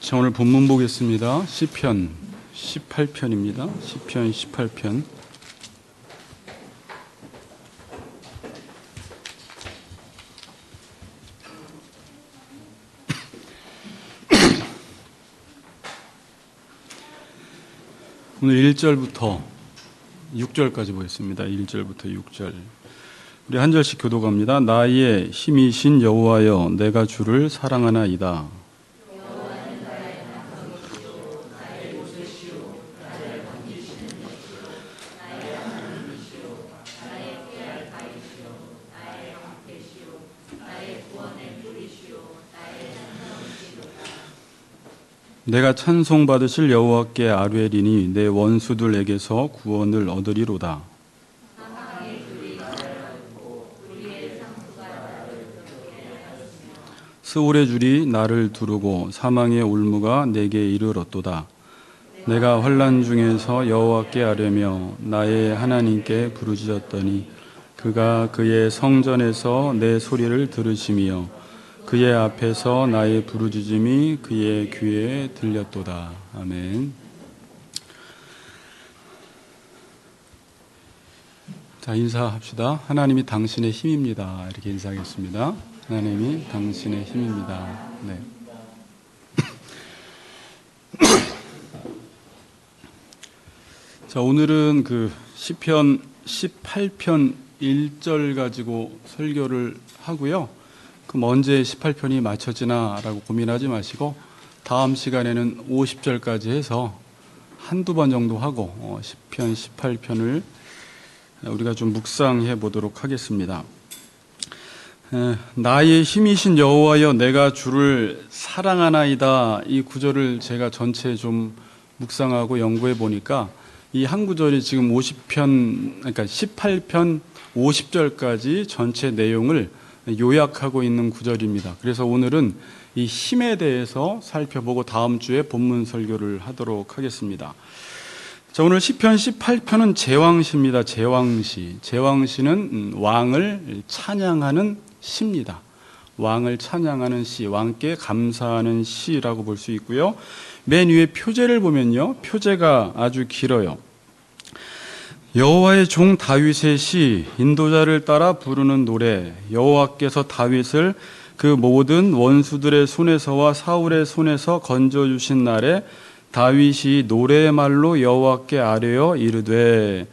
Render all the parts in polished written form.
자, 오늘 본문 보겠습니다. 시편 18편입니다. 시편 18편. 오늘 1절부터 6절까지 보겠습니다. 1절부터 6절. 우리 한 절씩 교독합니다. 나의 힘이신 여호와여, 내가 주를 사랑하나이다. 내가 찬송받으실 여호와께 아뢰리니 내 원수들에게서 구원을 얻으리로다. 스올의 줄이 나를 두르고 사망의 올무가 내게 이르렀도다. 내가 환난 중에서 여호와께 아뢰며 나의 하나님께 부르짖었더니 그가 그의 성전에서 내 소리를 들으시며 그의 앞에서 나의 부르짖음이 그의 귀에 들렸도다. 아멘. 자, 인사합시다. 하나님이 당신의 힘입니다. 이렇게 인사하겠습니다. 하나님이 당신의 힘입니다. 네. 자, 오늘은 시편 18편 1절 가지고 설교를 하고요. 그럼 언제 18편이 맞춰지나라고 고민하지 마시고 다음 시간에는 50절까지 해서 한두 번 정도 하고 시편 18편을 우리가 좀 묵상해 보도록 하겠습니다. 나의 힘이신 여호와여, 내가 주를 사랑하나이다. 이 구절을 제가 전체 좀 묵상하고 연구해 보니까 이 한 구절이 지금 50편, 그러니까 18편 50절까지 전체 내용을 요약하고 있는 구절입니다. 그래서 오늘은 이 힘에 대해서 살펴보고 다음 주에 본문 설교를 하도록 하겠습니다. 자, 오늘 시편 18편은 제왕시입니다. 제왕시. 제왕시는 왕을 찬양하는 시입니다. 왕을 찬양하는 시, 왕께 감사하는 시라고 볼 수 있고요. 맨 위에 표제를 보면요, 표제가 아주 길어요. 여호와의 종 다윗의 시, 인도자를 따라 부르는 노래. 여호와께서 다윗을 그 모든 원수들의 손에서와 사울의 손에서 건져주신 날에 다윗이 노래의 말로 여호와께 아뢰어 이르되.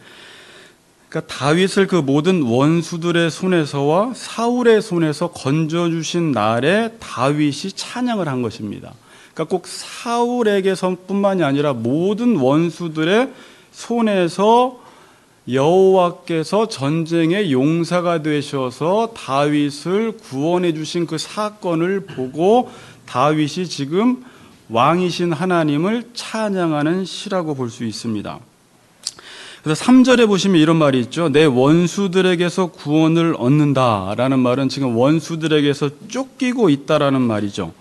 그러니까 다윗을 그 모든 원수들의 손에서와 사울의 손에서 건져주신 날에 다윗이 찬양을 한 것입니다. 그러니까 꼭 사울에게서뿐만이 아니라 모든 원수들의 손에서 여호와께서 전쟁의 용사가 되셔서 다윗을 구원해 주신 그 사건을 보고 다윗이 지금 왕이신 하나님을 찬양하는 시라고 볼 수 있습니다. 그래서 3절에 보시면 이런 말이 있죠. 내 원수들에게서 구원을 얻는다라는 말은 지금 원수들에게서 쫓기고 있다라는 말이죠.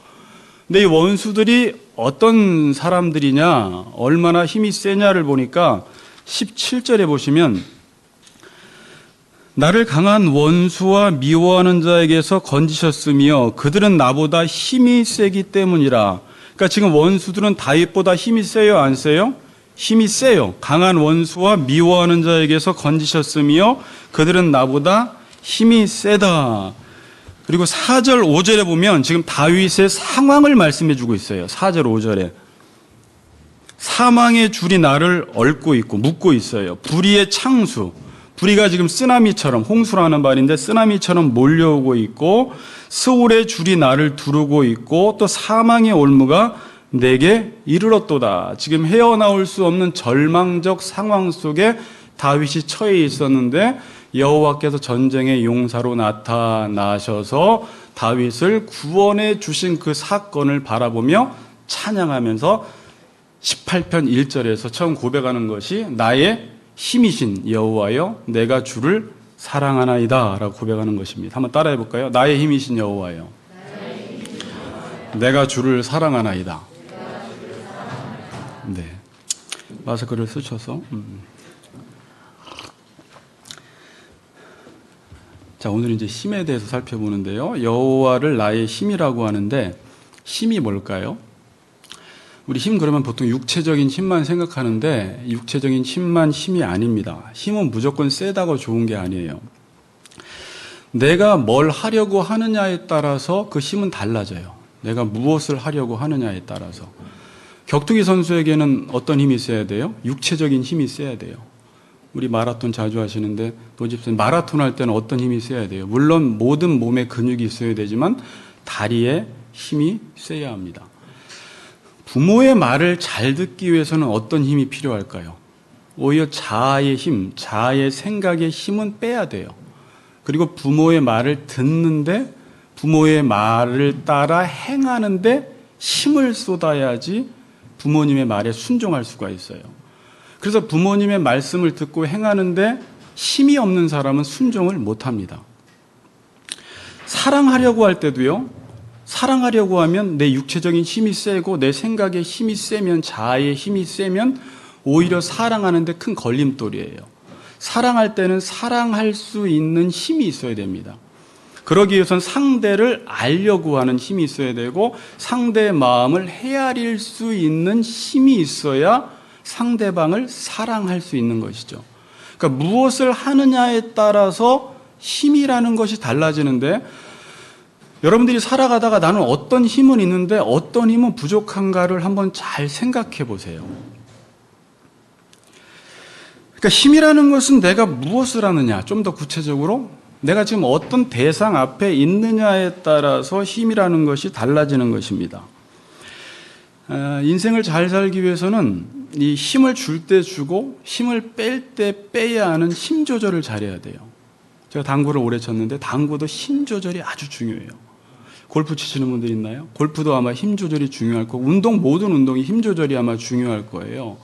근데 이 원수들이 어떤 사람들이냐, 얼마나 힘이 세냐를 보니까 17절에 보시면 나를 강한 원수와 미워하는 자에게서 건지셨으며 그들은 나보다 힘이 세기 때문이라. 그러니까 지금 원수들은 다윗보다 힘이 세요, 안 세요? 힘이 세요. 강한 원수와 미워하는 자에게서 건지셨으며 그들은 나보다 힘이 세다. 그리고 4절 5절에 보면 지금 다윗의 상황을 말씀해 주고 있어요. 4절 5절에 사망의 줄이 나를 얽고 있고 묶고 있어요. 불의의 창수, 불의가 지금 쓰나미처럼, 홍수라는 말인데 쓰나미처럼 몰려오고 있고 스올의 줄이 나를 두르고 있고 또 사망의 올무가 내게 이르렀도다. 지금 헤어나올 수 없는 절망적 상황 속에 다윗이 처해 있었는데 여호와께서 전쟁의 용사로 나타나셔서 다윗을 구원해 주신 그 사건을 바라보며 찬양하면서 18편 1절에서 처음 고백하는 것이 나의 힘이신 여호와여, 내가 주를 사랑하나이다 라고 고백하는 것입니다. 한번 따라해 볼까요? 나의 힘이신 여호와여, 내가 주를 사랑하나이다. 네, 마스크를 쓰셔서 자, 오늘 이제 힘에 대해서 살펴보는데요. 여호와를 나의 힘이라고 하는데 힘이 뭘까요? 우리 힘 그러면 보통 육체적인 힘만 생각하는데 육체적인 힘만 힘이 아닙니다. 힘은 무조건 세다고 좋은 게 아니에요. 내가 뭘 하려고 하느냐에 따라서 그 힘은 달라져요. 내가 무엇을 하려고 하느냐에 따라서. 격투기 선수에게는 어떤 힘이 있어야 돼요? 육체적인 힘이 있어야 돼요. 우리 마라톤 자주 하시는데 노집사님 마라톤 할 때는 어떤 힘이 있어야 돼요? 물론 모든 몸에 근육이 있어야 되지만 다리에 힘이 세야 합니다. 부모의 말을 잘 듣기 위해서는 어떤 힘이 필요할까요? 오히려 자아의 힘, 자아의 생각의 힘은 빼야 돼요. 그리고 부모의 말을 듣는데 부모의 말을 따라 행하는데 힘을 쏟아야지 부모님의 말에 순종할 수가 있어요. 그래서 부모님의 말씀을 듣고 행하는데 힘이 없는 사람은 순종을 못합니다. 사랑하려고 할 때도요. 사랑하려고 하면 내 육체적인 힘이 세고 내 생각의 힘이 세면 자아의 힘이 세면 오히려 사랑하는데 큰 걸림돌이에요. 사랑할 때는 사랑할 수 있는 힘이 있어야 됩니다. 그러기 위해서는 상대를 알려고 하는 힘이 있어야 되고 상대의 마음을 헤아릴 수 있는 힘이 있어야 상대방을 사랑할 수 있는 것이죠. 그러니까 무엇을 하느냐에 따라서 힘이라는 것이 달라지는데 여러분들이 살아가다가 나는 어떤 힘은 있는데 어떤 힘은 부족한가를 한번 잘 생각해 보세요. 그러니까 힘이라는 것은 내가 무엇을 하느냐, 좀 더 구체적으로 내가 지금 어떤 대상 앞에 있느냐에 따라서 힘이라는 것이 달라지는 것입니다. 인생을 잘 살기 위해서는 이 힘을 줄 때 주고 힘을 뺄 때 빼야 하는 힘 조절을 잘해야 돼요. 제가 당구를 오래 쳤는데 당구도 힘 조절이 아주 중요해요. 골프 치시는 분들 있나요? 골프도 아마 힘 조절이 중요할 거고 모든 운동이 힘 조절이 아마 중요할 거예요.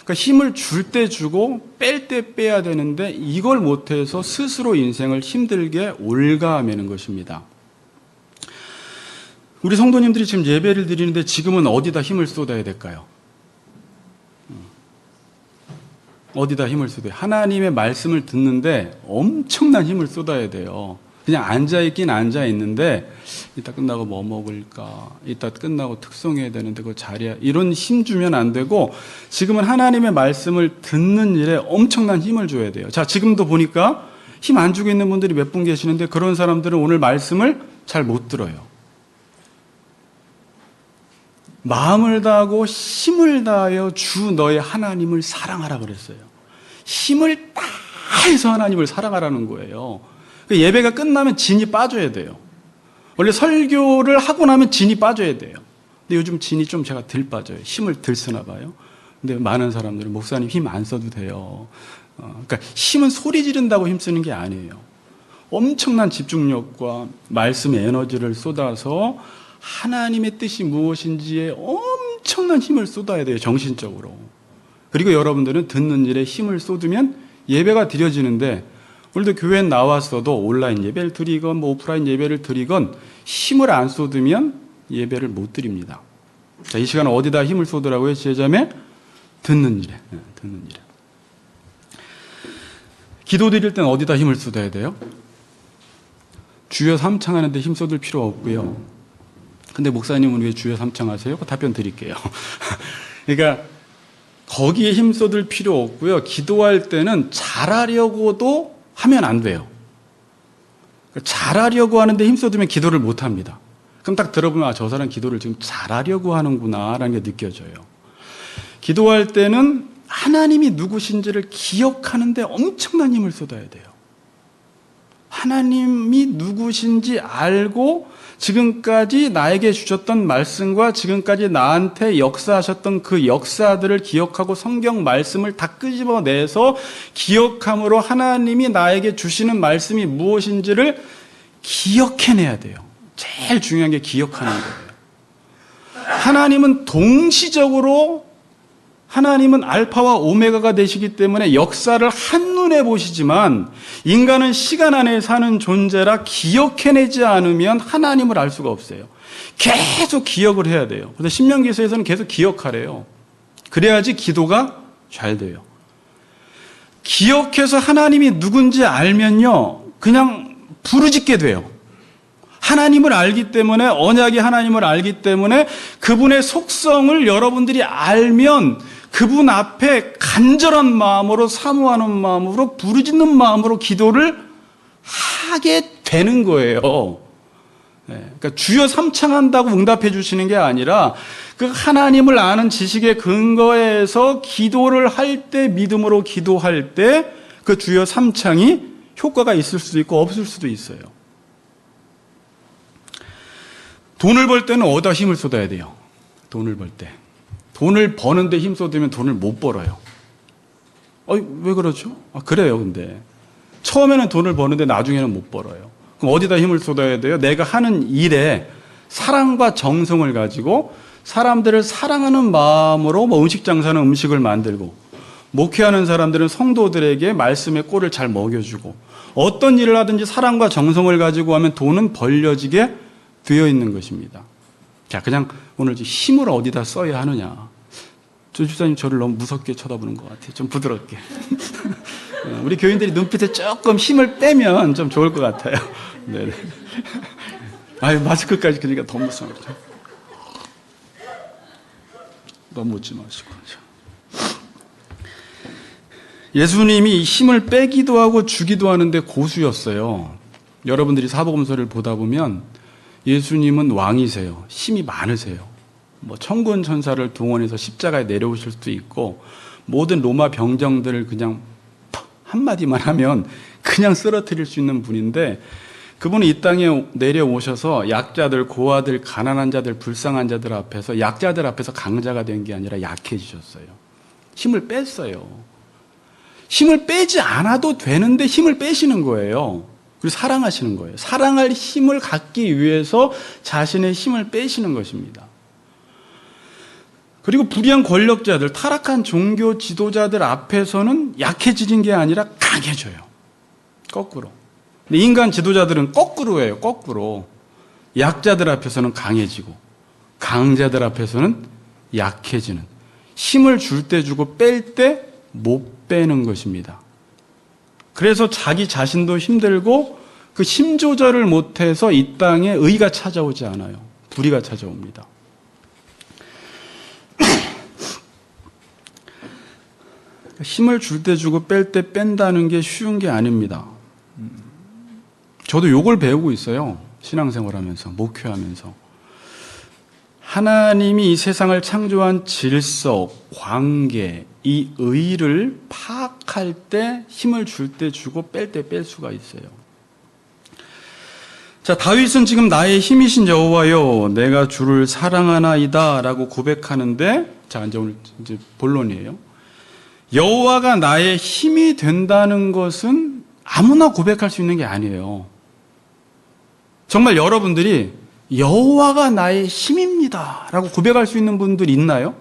그러니까 힘을 줄 때 주고 뺄 때 빼야 되는데 이걸 못해서 스스로 인생을 힘들게 올가매는 것입니다. 우리 성도님들이 지금 예배를 드리는데 지금은 어디다 힘을 쏟아야 될까요? 어디다 힘을 쏟아야 돼요? 하나님의 말씀을 듣는데 엄청난 힘을 쏟아야 돼요. 그냥 앉아있긴 앉아있는데 이따 끝나고 뭐 먹을까? 이따 끝나고 특송해야 되는데 그거 자리야. 이런 힘 주면 안 되고 지금은 하나님의 말씀을 듣는 일에 엄청난 힘을 줘야 돼요. 자, 지금도 보니까 힘 안 주고 있는 분들이 몇 분 계시는데 그런 사람들은 오늘 말씀을 잘 못 들어요. 마음을 다하고 힘을 다하여 주 너의 하나님을 사랑하라 그랬어요. 힘을 다해서 하나님을 사랑하라는 거예요. 예배가 끝나면 진이 빠져야 돼요. 원래 설교를 하고 나면 진이 빠져야 돼요. 근데 요즘 진이 좀 제가 덜 빠져요. 힘을 덜 쓰나 봐요. 근데 많은 사람들은 목사님 힘 안 써도 돼요. 그러니까 힘은 소리 지른다고 힘 쓰는 게 아니에요. 엄청난 집중력과 말씀의 에너지를 쏟아서 하나님의 뜻이 무엇인지에 엄청난 힘을 쏟아야 돼요. 정신적으로. 그리고 여러분들은 듣는 일에 힘을 쏟으면 예배가 드려지는데 오늘도 교회에 나왔어도 온라인 예배를 드리건 오프라인 예배를 드리건 힘을 안 쏟으면 예배를 못 드립니다. 자, 이 시간은 어디다 힘을 쏟으라고요? 제자매 듣는 일에. 듣는 일에. 기도 드릴 땐 어디다 힘을 쏟아야 돼요? 주여 삼창하는데 힘 쏟을 필요 없고요. 근데 목사님은 왜 주여 삼창하세요? 답변 드릴게요. 그러니까 거기에 힘 쏟을 필요 없고요. 기도할 때는 잘하려고도 하면 안 돼요. 잘하려고 하는데 힘 쏟으면 기도를 못 합니다. 그럼 딱 들어보면 저 사람 기도를 지금 잘하려고 하는구나 라는 게 느껴져요. 기도할 때는 하나님이 누구신지를 기억하는데 엄청난 힘을 쏟아야 돼요. 하나님이 누구신지 알고 지금까지 나에게 주셨던 말씀과 지금까지 나한테 역사하셨던 그 역사들을 기억하고 성경 말씀을 다 끄집어내서 기억함으로 하나님이 나에게 주시는 말씀이 무엇인지를 기억해내야 돼요. 제일 중요한 게 기억하는 거예요. 하나님은 동시적으로 하나님은 알파와 오메가가 되시기 때문에 역사를 한눈에 보시지만 인간은 시간 안에 사는 존재라 기억해내지 않으면 하나님을 알 수가 없어요. 계속 기억을 해야 돼요. 그래서 신명기서에서는 계속 기억하래요. 그래야지 기도가 잘 돼요. 기억해서 하나님이 누군지 알면요, 그냥 부르짖게 돼요. 하나님을 알기 때문에, 언약의 하나님을 알기 때문에 그분의 속성을 여러분들이 알면 그분 앞에 간절한 마음으로, 사모하는 마음으로, 부르짖는 마음으로 기도를 하게 되는 거예요. 그러니까 주여 삼창한다고 응답해 주시는 게 아니라 그 하나님을 아는 지식의 근거에서 기도를 할 때, 믿음으로 기도할 때 그 주여 삼창이 효과가 있을 수도 있고 없을 수도 있어요. 돈을 벌 때는 어디다 힘을 쏟아야 돼요? 돈을 벌 때. 돈을 버는데 힘 쏟으면 돈을 못 벌어요. 왜 그러죠? 그래요, 근데. 처음에는 돈을 버는데 나중에는 못 벌어요. 그럼 어디다 힘을 쏟아야 돼요? 내가 하는 일에 사랑과 정성을 가지고 사람들을 사랑하는 마음으로 음식 장사는 음식을 만들고, 목회하는 사람들은 성도들에게 말씀의 꼴을 잘 먹여주고, 어떤 일을 하든지 사랑과 정성을 가지고 하면 돈은 벌려지게 되어 있는 것입니다. 자, 그냥 오늘 힘을 어디다 써야 하느냐. 조 집사님 저를 너무 무섭게 쳐다보는 것 같아요. 좀 부드럽게. 우리 교인들이 눈빛에 조금 힘을 빼면 좀 좋을 것 같아요. 네. 마스크까지 그러니까 더 무서워요. 너무 웃지 마시고. 예수님이 힘을 빼기도 하고 주기도 하는데 고수였어요. 여러분들이 사복음서를 보다 보면 예수님은 왕이세요. 힘이 많으세요. 천군 천사를 동원해서 십자가에 내려오실 수도 있고, 모든 로마 병정들을 그냥 한마디만 하면 그냥 쓰러뜨릴 수 있는 분인데, 그분이 이 땅에 내려오셔서 약자들, 고아들, 가난한 자들, 불쌍한 자들 앞에서, 약자들 앞에서 강자가 된 게 아니라 약해지셨어요. 힘을 뺐어요. 힘을 빼지 않아도 되는데 힘을 빼시는 거예요. 그리고 사랑하시는 거예요. 사랑할 힘을 갖기 위해서 자신의 힘을 빼시는 것입니다. 그리고 불의한 권력자들, 타락한 종교 지도자들 앞에서는 약해지는 게 아니라 강해져요. 거꾸로. 근데 인간 지도자들은 거꾸로예요. 거꾸로. 약자들 앞에서는 강해지고, 강자들 앞에서는 약해지는. 힘을 줄 때 주고 뺄 때 못 빼는 것입니다. 그래서 자기 자신도 힘들고 그 힘 조절을 못해서 이 땅에 의가 찾아오지 않아요. 불의가 찾아옵니다. 힘을 줄 때 주고 뺄 때 뺀다는 게 쉬운 게 아닙니다. 저도 요걸 배우고 있어요. 신앙생활하면서, 목회하면서. 하나님이 이 세상을 창조한 질서, 관계, 이 의를 파악할 때 힘을 줄 때 주고 뺄 때 뺄 수가 있어요. 자, 다윗은 지금 나의 힘이신 여호와여, 내가 주를 사랑하나이다 라고 고백하는데, 자, 이제 오늘 본론이에요. 여호와가 나의 힘이 된다는 것은 아무나 고백할 수 있는 게 아니에요. 정말 여러분들이 여호와가 나의 힘입니다 라고 고백할 수 있는 분들 있나요?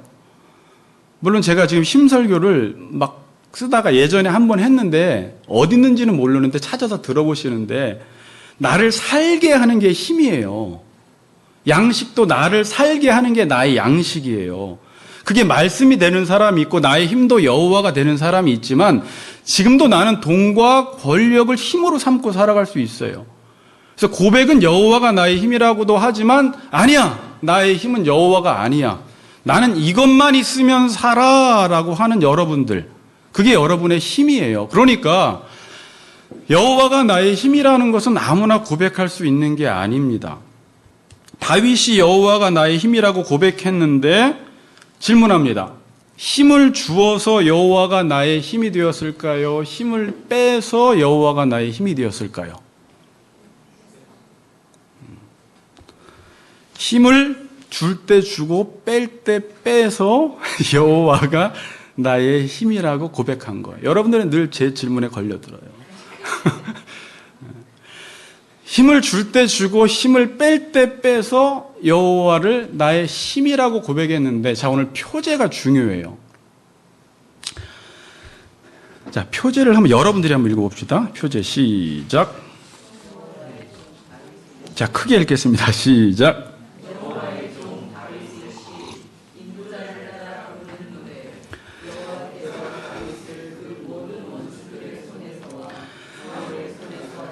물론 제가 지금 힘설교를 막 쓰다가 예전에 한번 했는데 어디 있는지는 모르는데 찾아서 들어보시는데, 나를 살게 하는 게 힘이에요. 양식도 나를 살게 하는 게 나의 양식이에요. 그게 말씀이 되는 사람이 있고 나의 힘도 여호와가 되는 사람이 있지만, 지금도 나는 돈과 권력을 힘으로 삼고 살아갈 수 있어요. 그래서 고백은 여호와가 나의 힘이라고도 하지만, 아니야, 나의 힘은 여호와가 아니야, 나는 이것만 있으면 살아라고 하는 여러분들, 그게 여러분의 힘이에요. 그러니까 여호와가 나의 힘이라는 것은 아무나 고백할 수 있는 게 아닙니다. 다윗이 여호와가 나의 힘이라고 고백했는데 질문합니다. 힘을 주어서 여호와가 나의 힘이 되었을까요? 힘을 빼서 여호와가 나의 힘이 되었을까요? 힘을 줄 때 주고 뺄 때 빼서 여호와가 나의 힘이라고 고백한 거예요. 여러분들은 늘 제 질문에 걸려들어요. 힘을 줄 때 주고 힘을 뺄 때 빼서 여호와를 나의 힘이라고 고백했는데, 자, 오늘 표제가 중요해요. 자, 표제를 여러분들이 한번 읽어봅시다. 표제 시작. 자, 크게 읽겠습니다. 시작.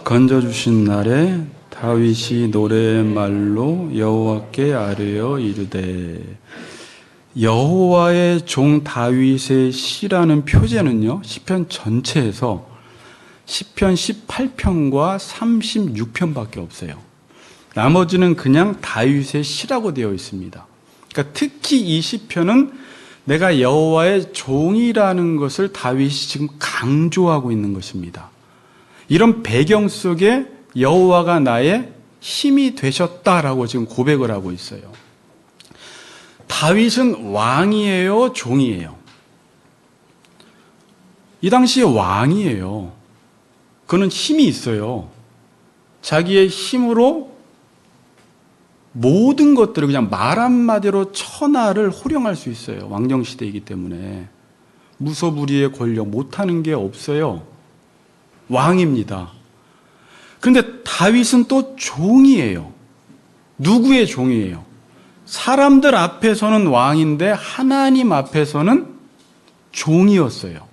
건져주신 날에 다윗이 노래말로 여호와께 아뢰어 이르되. 여호와의 종 다윗의 시라는 표제는요, 시편 전체에서 시편 18편과 36편밖에 없어요. 나머지는 그냥 다윗의 시라고 되어 있습니다. 그러니까 특히 이 시편은 내가 여호와의 종이라는 것을 다윗이 지금 강조하고 있는 것입니다. 이런 배경 속에 여호와가 나의 힘이 되셨다라고 지금 고백을 하고 있어요. 다윗은 왕이에요, 종이에요? 이 당시에 왕이에요. 그는 힘이 있어요. 자기의 힘으로 모든 것들을 그냥 말 한마디로 천하를 호령할 수 있어요. 왕정시대이기 때문에. 무소불위의 권력 못하는 게 없어요. 왕입니다. 그런데 다윗은 또 종이에요. 누구의 종이에요? 사람들 앞에서는 왕인데 하나님 앞에서는 종이었어요.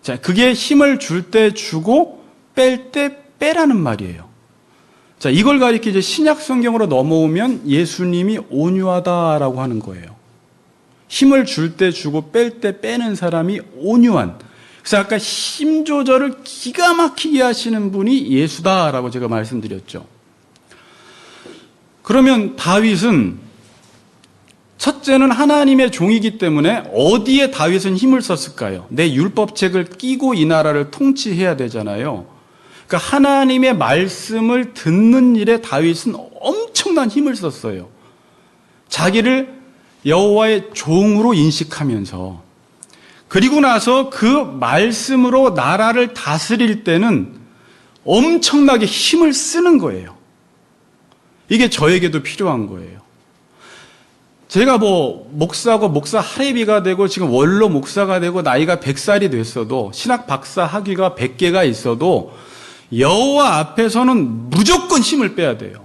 자, 그게 힘을 줄 때 주고 뺄 때 빼라는 말이에요. 자, 이걸 가리켜 이제 신약 성경으로 넘어오면 예수님이 온유하다라고 하는 거예요. 힘을 줄 때 주고 뺄 때 빼는 사람이 온유한. 그래서 아까 힘 조절을 기가 막히게 하시는 분이 예수다라고 제가 말씀드렸죠. 그러면 다윗은 첫째는 하나님의 종이기 때문에 어디에 다윗은 힘을 썼을까요? 내 율법책을 끼고 이 나라를 통치해야 되잖아요. 그러니까 하나님의 말씀을 듣는 일에 다윗은 엄청난 힘을 썼어요. 자기를 여호와의 종으로 인식하면서. 그리고 나서 그 말씀으로 나라를 다스릴 때는 엄청나게 힘을 쓰는 거예요. 이게 저에게도 필요한 거예요. 제가 목사고 목사 할애비가 되고 지금 원로 목사가 되고 나이가 100살이 됐어도 신학 박사 학위가 100개가 있어도 여호와 앞에서는 무조건 힘을 빼야 돼요.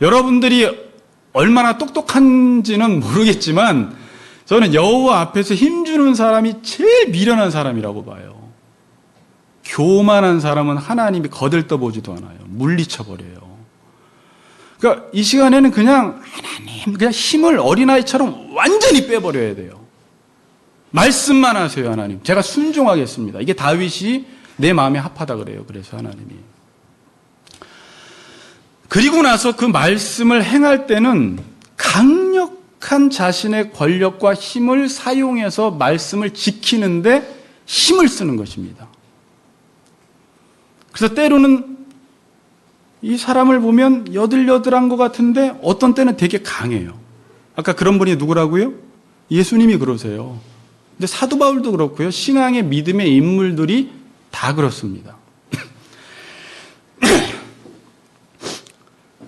여러분들이 얼마나 똑똑한지는 모르겠지만 저는 여호와 앞에서 힘주는 사람이 제일 미련한 사람이라고 봐요. 교만한 사람은 하나님이 거들떠보지도 않아요. 물리쳐버려요. 그러니까 이 시간에는 그냥 하나님, 그냥 힘을 어린아이처럼 완전히 빼버려야 돼요. 말씀만 하세요, 하나님. 제가 순종하겠습니다. 이게 다윗이 내 마음에 합하다 그래요. 그래서 하나님이. 그리고 나서 그 말씀을 행할 때는 강력한 자신의 권력과 힘을 사용해서 말씀을 지키는데 힘을 쓰는 것입니다. 그래서 때로는 이 사람을 보면 여들여들한 것 같은데 어떤 때는 되게 강해요. 아까 그런 분이 누구라고요? 예수님이 그러세요. 근데 사도 바울도 그렇고요. 신앙의 믿음의 인물들이 다 그렇습니다.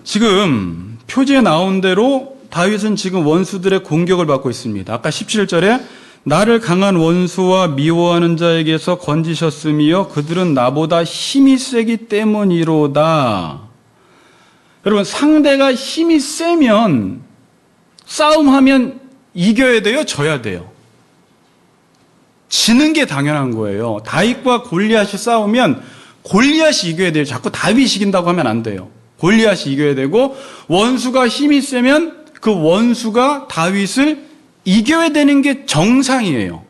지금 표지에 나온 대로 다윗은 지금 원수들의 공격을 받고 있습니다. 아까 17절에 나를 강한 원수와 미워하는 자에게서 건지셨으며 그들은 나보다 힘이 세기 때문이로다. 여러분, 상대가 힘이 세면 싸움하면 이겨야 돼요? 져야 돼요? 지는 게 당연한 거예요. 다윗과 골리앗이 싸우면 골리앗이 이겨야 돼요. 자꾸 다윗이 이긴다고 하면 안 돼요. 골리앗이 이겨야 되고 원수가 힘이 세면 그 원수가 다윗을 이겨야 되는 게 정상이에요.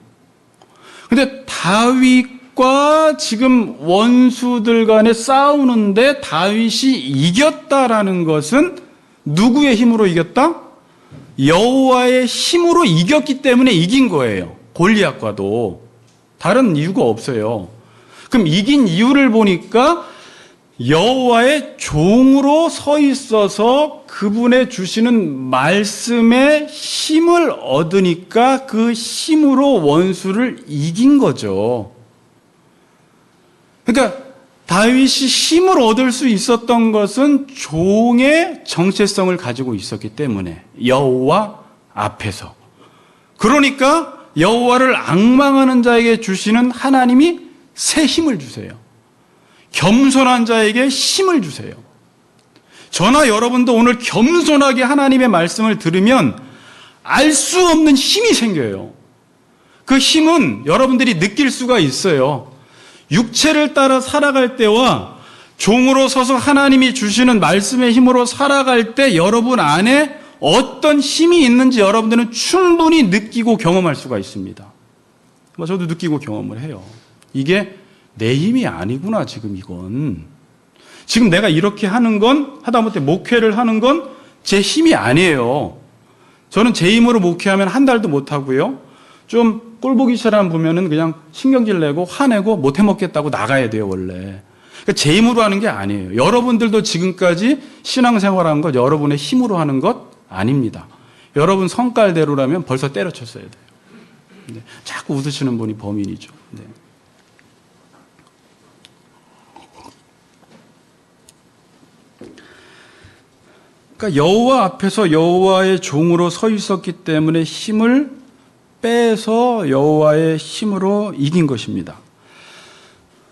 근데 다윗과 지금 원수들 간에 싸우는데 다윗이 이겼다라는 것은 누구의 힘으로 이겼다? 여호와의 힘으로 이겼기 때문에 이긴 거예요. 골리앗과도. 다른 이유가 없어요. 그럼 이긴 이유를 보니까 여호와의 종으로 서 있어서 그분의 주시는 말씀에 힘을 얻으니까 그 힘으로 원수를 이긴 거죠. 그러니까 다윗이 힘을 얻을 수 있었던 것은 종의 정체성을 가지고 있었기 때문에 여호와 앞에서. 그러니까 여호와를 앙망하는 자에게 주시는 하나님이 새 힘을 주세요. 겸손한 자에게 힘을 주세요. 저나 여러분도 오늘 겸손하게 하나님의 말씀을 들으면 알 수 없는 힘이 생겨요. 그 힘은 여러분들이 느낄 수가 있어요. 육체를 따라 살아갈 때와 종으로 서서 하나님이 주시는 말씀의 힘으로 살아갈 때 여러분 안에 어떤 힘이 있는지 여러분들은 충분히 느끼고 경험할 수가 있습니다. 저도 느끼고 경험을 해요. 이게 내 힘이 아니구나, 지금 이건. 지금 내가 이렇게 하는 건, 하다못해 목회를 하는 건 제 힘이 아니에요. 저는 제 힘으로 목회하면 한 달도 못 하고요. 좀 꼴보기 싫으면 보면은 그냥 신경질 내고 화내고 못 해먹겠다고 나가야 돼요, 원래. 그러니까 제 힘으로 하는 게 아니에요. 여러분들도 지금까지 신앙생활하는 것 여러분의 힘으로 하는 것 아닙니다. 여러분 성깔대로라면 벌써 때려쳤어야 돼요. 네. 자꾸 웃으시는 분이 범인이죠. 네. 그러니까 여호와 앞에서 여호와의 종으로 서 있었기 때문에 힘을 빼서 여호와의 힘으로 이긴 것입니다.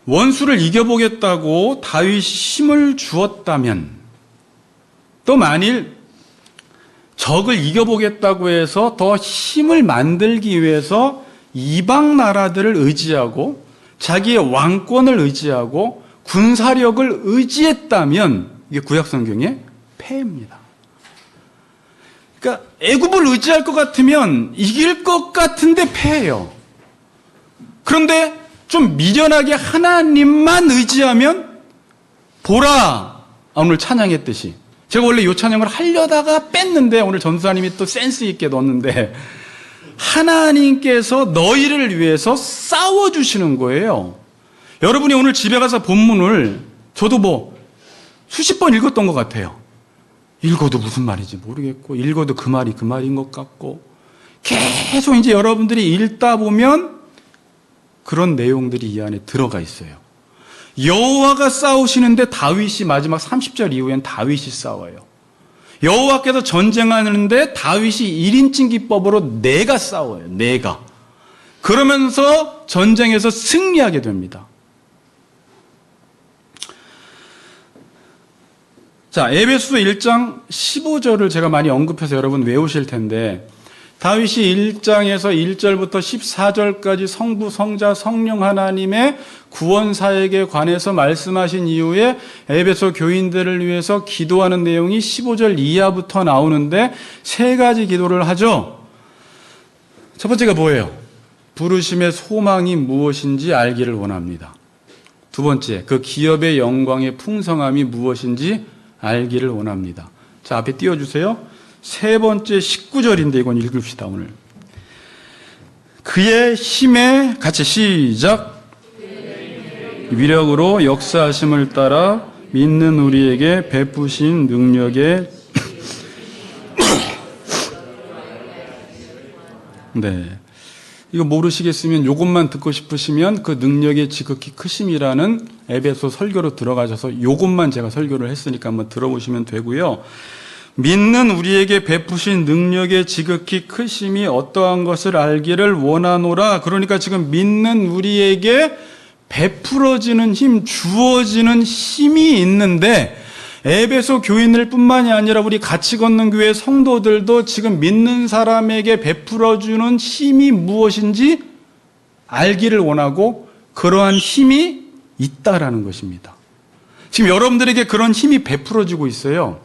원수를 이겨보겠다고 다윗이 힘을 주었다면, 또 만일 적을 이겨보겠다고 해서 더 힘을 만들기 위해서 이방 나라들을 의지하고 자기의 왕권을 의지하고 군사력을 의지했다면 이게 구약 성경의 패입니다. 그러니까 애굽을 의지할 것 같으면 이길 것 같은데 패해요. 그런데 좀 미련하게 하나님만 의지하면 보라, 오늘 찬양했듯이 제가 원래 이 찬양을 하려다가 뺐는데 오늘 전수사님이 또 센스 있게 넣었는데 하나님께서 너희를 위해서 싸워주시는 거예요. 여러분이 오늘 집에 가서 본문을 저도 수십 번 읽었던 것 같아요. 읽어도 무슨 말인지 모르겠고 읽어도 그 말이 그 말인 것 같고 계속 이제 여러분들이 읽다 보면 그런 내용들이 이 안에 들어가 있어요. 여호와가 싸우시는데 다윗이 마지막 30절 이후엔 다윗이 싸워요. 여호와께서 전쟁하는데 다윗이 1인칭 기법으로 내가 싸워요. 내가. 그러면서 전쟁에서 승리하게 됩니다. 자, 에베소 1장 15절을 제가 많이 언급해서 여러분 외우실 텐데 다윗이 1장에서 1절부터 14절까지 성부, 성자, 성령 하나님의 구원 사역에 관해서 말씀하신 이후에 에베소 교인들을 위해서 기도하는 내용이 15절 이하부터 나오는데 세 가지 기도를 하죠. 첫 번째가 뭐예요? 부르심의 소망이 무엇인지 알기를 원합니다. 두 번째, 그 기업의 영광의 풍성함이 무엇인지 알기를 원합니다. 자, 앞에 띄워주세요. 세 번째 19절인데 이건 읽읍시다, 오늘. 그의 힘에 같이 시작. 위력으로 역사하심을 따라 믿는 우리에게 베푸신 능력에 네. 이거 모르시겠으면 이것만 듣고 싶으시면 그 능력의 지극히 크심이라는 에베소 설교로 들어가셔서 이것만 제가 설교를 했으니까 한번 들어보시면 되고요. 믿는 우리에게 베푸신 능력의 지극히 크심이 어떠한 것을 알기를 원하노라. 그러니까 지금 믿는 우리에게 베풀어지는 힘, 주어지는 힘이 있는데 에베소 교인들 뿐만이 아니라 우리 같이 걷는 교회 성도들도 지금 믿는 사람에게 베풀어주는 힘이 무엇인지 알기를 원하고 그러한 힘이 있다라는 것입니다. 지금 여러분들에게 그런 힘이 베풀어지고 있어요.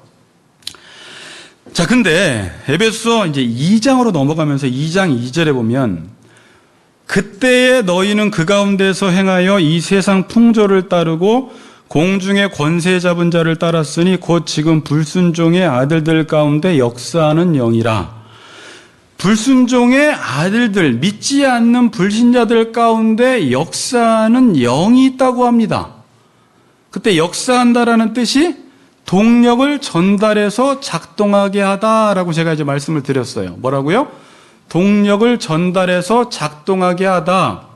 자, 근데 에베소 이제 2장으로 넘어가면서 2장 2절에 보면 그때에 너희는 그 가운데서 행하여 이 세상 풍조를 따르고 공중의 권세 잡은 자를 따랐으니 곧 지금 불순종의 아들들 가운데 역사하는 영이라. 불순종의 아들들, 믿지 않는 불신자들 가운데 역사하는 영이 있다고 합니다. 그때 역사한다라는 뜻이 동력을 전달해서 작동하게 하다라고 제가 이제 말씀을 드렸어요. 뭐라고요? 동력을 전달해서 작동하게 하다.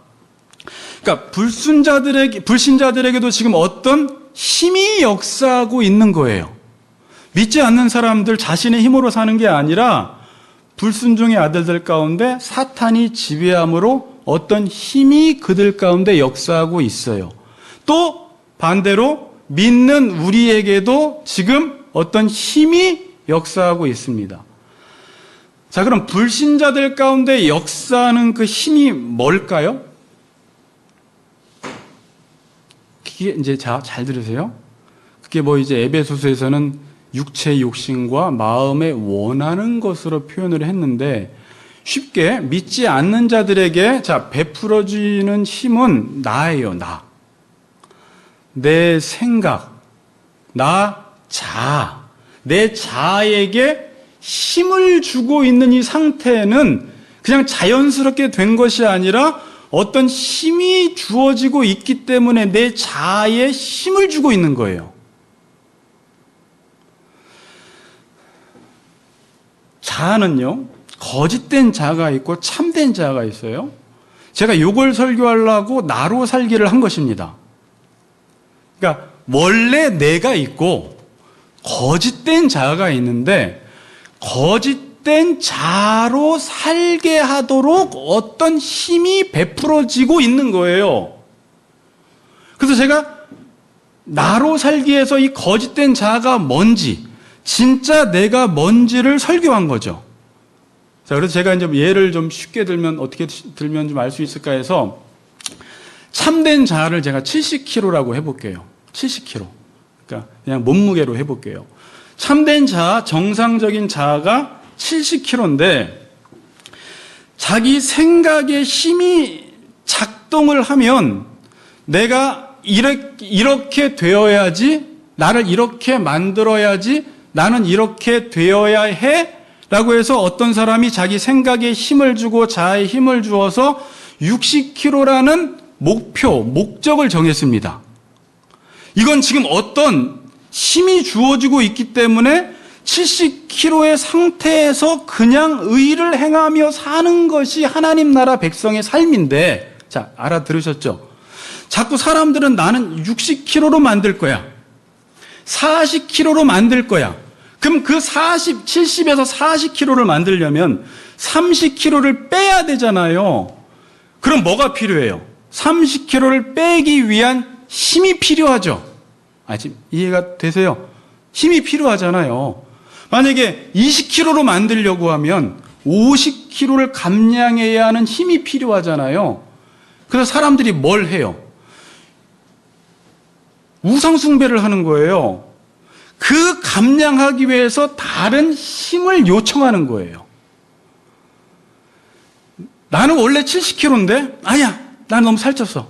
그러니까 불신자들에게도 지금 어떤 힘이 역사하고 있는 거예요. 믿지 않는 사람들 자신의 힘으로 사는 게 아니라 불순종의 아들들 가운데 사탄이 지배함으로 어떤 힘이 그들 가운데 역사하고 있어요. 또 반대로 믿는 우리에게도 지금 어떤 힘이 역사하고 있습니다. 자, 그럼 불신자들 가운데 역사하는 그 힘이 뭘까요? 이제 잘 들으세요. 그게 뭐 이제 에베소서에서는 육체의 욕심과 마음에 원하는 것으로 표현을 했는데, 쉽게 믿지 않는 자들에게 자 베풀어지는 힘은 나예요. 내 생각, 나 자아, 내 자아에게 힘을 주고 있는 이 상태는 그냥 자연스럽게 된 것이 아니라 어떤 힘이 주어지고 있기 때문에 내 자아에 힘을 주고 있는 거예요. 자아는요, 거짓된 자아가 있고 참된 자아가 있어요. 제가 이걸 설교하려고 나로 살기를 한 것입니다. 그러니까 원래 내가 있고 거짓된 자아가 있는데, 거짓된 자아로 살게 하도록 어떤 힘이 베풀어지고 있는 거예요. 그래서 제가 나로 살기 위해서 이 거짓된 자아가 뭔지, 진짜 내가 뭔지를 설교한 거죠. 자, 그래서 제가 이제 예를 좀 쉽게 들면, 어떻게 들면 좀 알 수 있을까 해서, 참된 자아를 제가 70kg라고 해볼게요. 70kg. 그러니까 그냥 몸무게로 해볼게요. 참된 자아, 정상적인 자아가 70kg인데, 자기 생각에 힘이 작동을 하면 내가 이렇게 되어야지, 나를 이렇게 만들어야지, 나는 이렇게 되어야 해 라고 해서 어떤 사람이 자기 생각에 힘을 주고 자아에 힘을 주어서 60kg라는 목적을 정했습니다. 이건 지금 어떤 힘이 주어지고 있기 때문에 70kg의 상태에서 그냥 의를 행하며 사는 것이 하나님 나라 백성의 삶인데, 자, 알아들으셨죠? 자꾸 사람들은 나는 60kg로 만들 거야, 40kg로 만들 거야. 그럼 그 70에서 40kg를 만들려면 30kg를 빼야 되잖아요. 그럼 뭐가 필요해요? 30kg를 빼기 위한 힘이 필요하죠. 지금 이해가 되세요? 힘이 필요하잖아요. 만약에 20kg로 만들려고 하면 50kg를 감량해야 하는 힘이 필요하잖아요. 그래서 사람들이 뭘 해요? 우상숭배를 하는 거예요. 그 감량하기 위해서 다른 힘을 요청하는 거예요. 나는 원래 70kg인데, 아니야, 난 너무 살쪘어.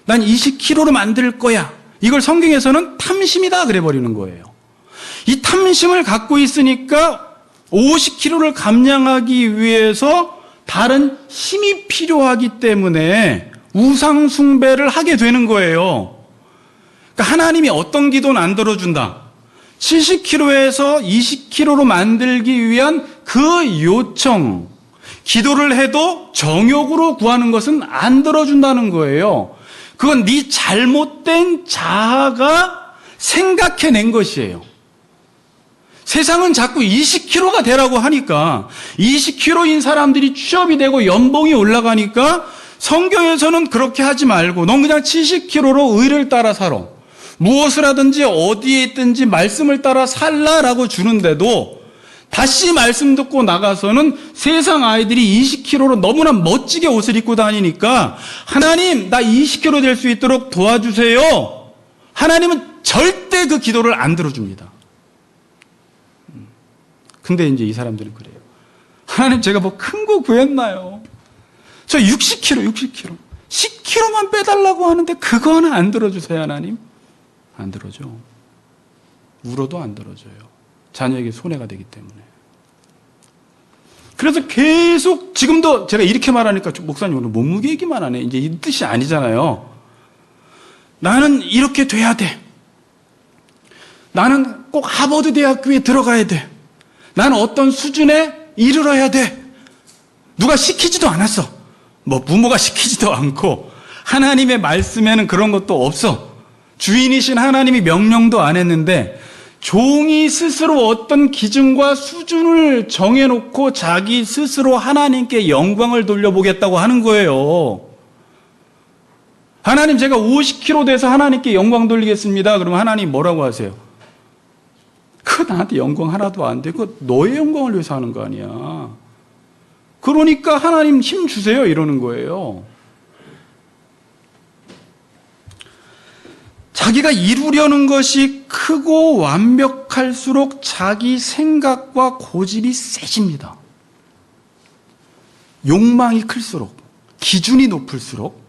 난 20kg로 만들 거야. 이걸 성경에서는 탐심이다 그래 버리는 거예요. 이 탐심을 갖고 있으니까 50kg를 감량하기 위해서 다른 힘이 필요하기 때문에 우상 숭배를 하게 되는 거예요. 그러니까 하나님이 어떤 기도는 안 들어준다. 70kg에서 20kg로 만들기 위한 그 요청, 기도를 해도 정욕으로 구하는 것은 안 들어준다는 거예요. 그건 네 잘못된 자아가 생각해낸 것이에요. 세상은 자꾸 20kg가 되라고 하니까 20kg인 사람들이 취업이 되고 연봉이 올라가니까 성경에서는 그렇게 하지 말고 넌 그냥 70kg로 의를 따라 살아. 무엇을 하든지 어디에 있든지 말씀을 따라 살라라고 주는데도 다시 말씀 듣고 나가서는 세상 아이들이 20kg로 너무나 멋지게 옷을 입고 다니니까 하나님 나 20kg 될 수 있도록 도와주세요. 하나님은 절대 그 기도를 안 들어줍니다. 근데 이제 이 사람들은 그래요. 하나님 제가 뭐 큰 거 구했나요? 저 60kg 10kg만 빼달라고 하는데 그거는 안 들어주세요. 하나님 안 들어줘. 울어도 안 들어줘요. 자녀에게 손해가 되기 때문에. 그래서 계속 지금도 제가 이렇게 말하니까 목사님 오늘 몸무게 얘기만 하네. 이제 이 뜻이 아니잖아요. 나는 이렇게 돼야 돼. 나는 꼭 하버드 대학교에 들어가야 돼. 나는 어떤 수준에 이르러야 돼. 누가 시키지도 않았어. 뭐 부모가 시키지도 않고 하나님의 말씀에는 그런 것도 없어. 주인이신 하나님이 명령도 안 했는데 종이 스스로 어떤 기준과 수준을 정해놓고 자기 스스로 하나님께 영광을 돌려보겠다고 하는 거예요. 하나님 제가 50kg 돼서 하나님께 영광 돌리겠습니다. 그러면 하나님 뭐라고 하세요? 그거 나한테 영광 하나도 안 돼. 그거 너의 영광을 위해서 하는 거 아니야. 그러니까 하나님 힘 주세요 이러는 거예요. 자기가 이루려는 것이 크고 완벽할수록 자기 생각과 고집이 세집니다. 욕망이 클수록, 기준이 높을수록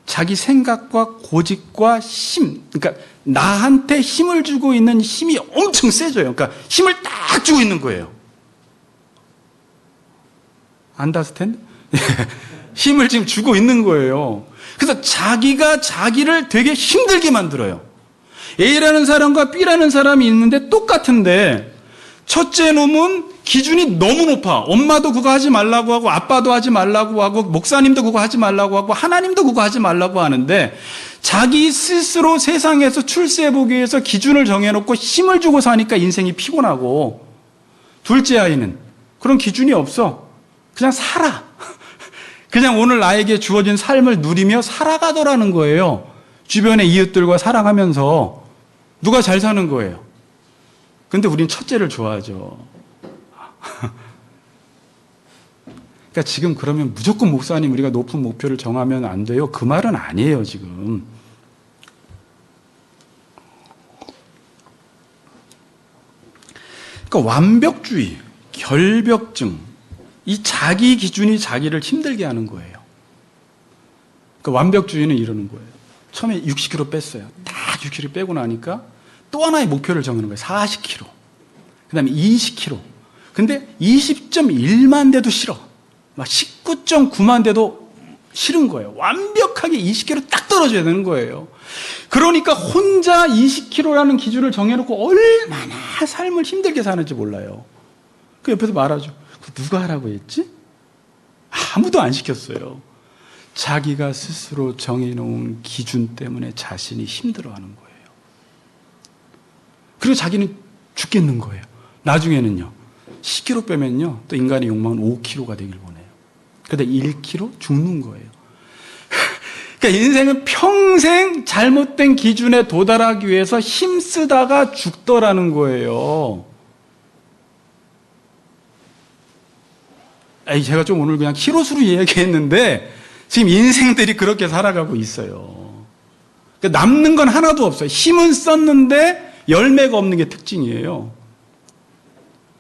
자기 생각과 고집과 힘, 그러니까 나한테 힘을 주고 있는 힘이 엄청 세져요. 그러니까 힘을 딱 주고 있는 거예요. 안다스탠드? 힘을 지금 주고 있는 거예요. 그래서 자기가 자기를 되게 힘들게 만들어요. A라는 사람과 B라는 사람이 있는데 똑같은데 첫째 놈은 기준이 너무 높아. 엄마도 그거 하지 말라고 하고 아빠도 하지 말라고 하고 목사님도 그거 하지 말라고 하고 하나님도 그거 하지 말라고 하는데 자기 스스로 세상에서 출세해보기 위해서 기준을 정해놓고 힘을 주고 사니까 인생이 피곤하고, 둘째 아이는 그런 기준이 없어. 그냥 살아. 그냥 오늘 나에게 주어진 삶을 누리며 살아가더라는 거예요. 주변의 이웃들과 살아가면서 누가 잘 사는 거예요. 근데 우린 첫째를 좋아하죠. 그러니까 지금 그러면 무조건 목사님 우리가 높은 목표를 정하면 안 돼요. 그 말은 아니에요, 지금. 그러니까 완벽주의, 결벽증, 이 자기 기준이 자기를 힘들게 하는 거예요. 그러니까 완벽주의는 이러는 거예요. 처음에 60kg 뺐어요. 딱 6kg 빼고 나니까 또 하나의 목표를 정하는 거예요. 40kg. 그 다음에 20kg. 근데 20.1만 돼도 싫어. 막 19.9만 돼도 싫은 거예요. 완벽하게 20kg 딱 떨어져야 되는 거예요. 그러니까 혼자 20kg라는 기준을 정해놓고 얼마나 삶을 힘들게 사는지 몰라요. 그 옆에서 말하죠. 누가 하라고 했지? 아무도 안 시켰어요. 자기가 스스로 정해놓은 기준 때문에 자신이 힘들어하는 거예요. 그리고 자기는 죽겠는 거예요. 나중에는요. 10kg 빼면요. 또 인간의 욕망은 5kg가 되길 원해요. 그런데 1kg 죽는 거예요. 그러니까 인생은 평생 잘못된 기준에 도달하기 위해서 힘쓰다가 죽더라는 거예요. 제가 좀 오늘 그냥 키로수로 이야기했는데 지금 인생들이 그렇게 살아가고 있어요. 그러니까 남는 건 하나도 없어요. 힘은 썼는데 열매가 없는 게 특징이에요.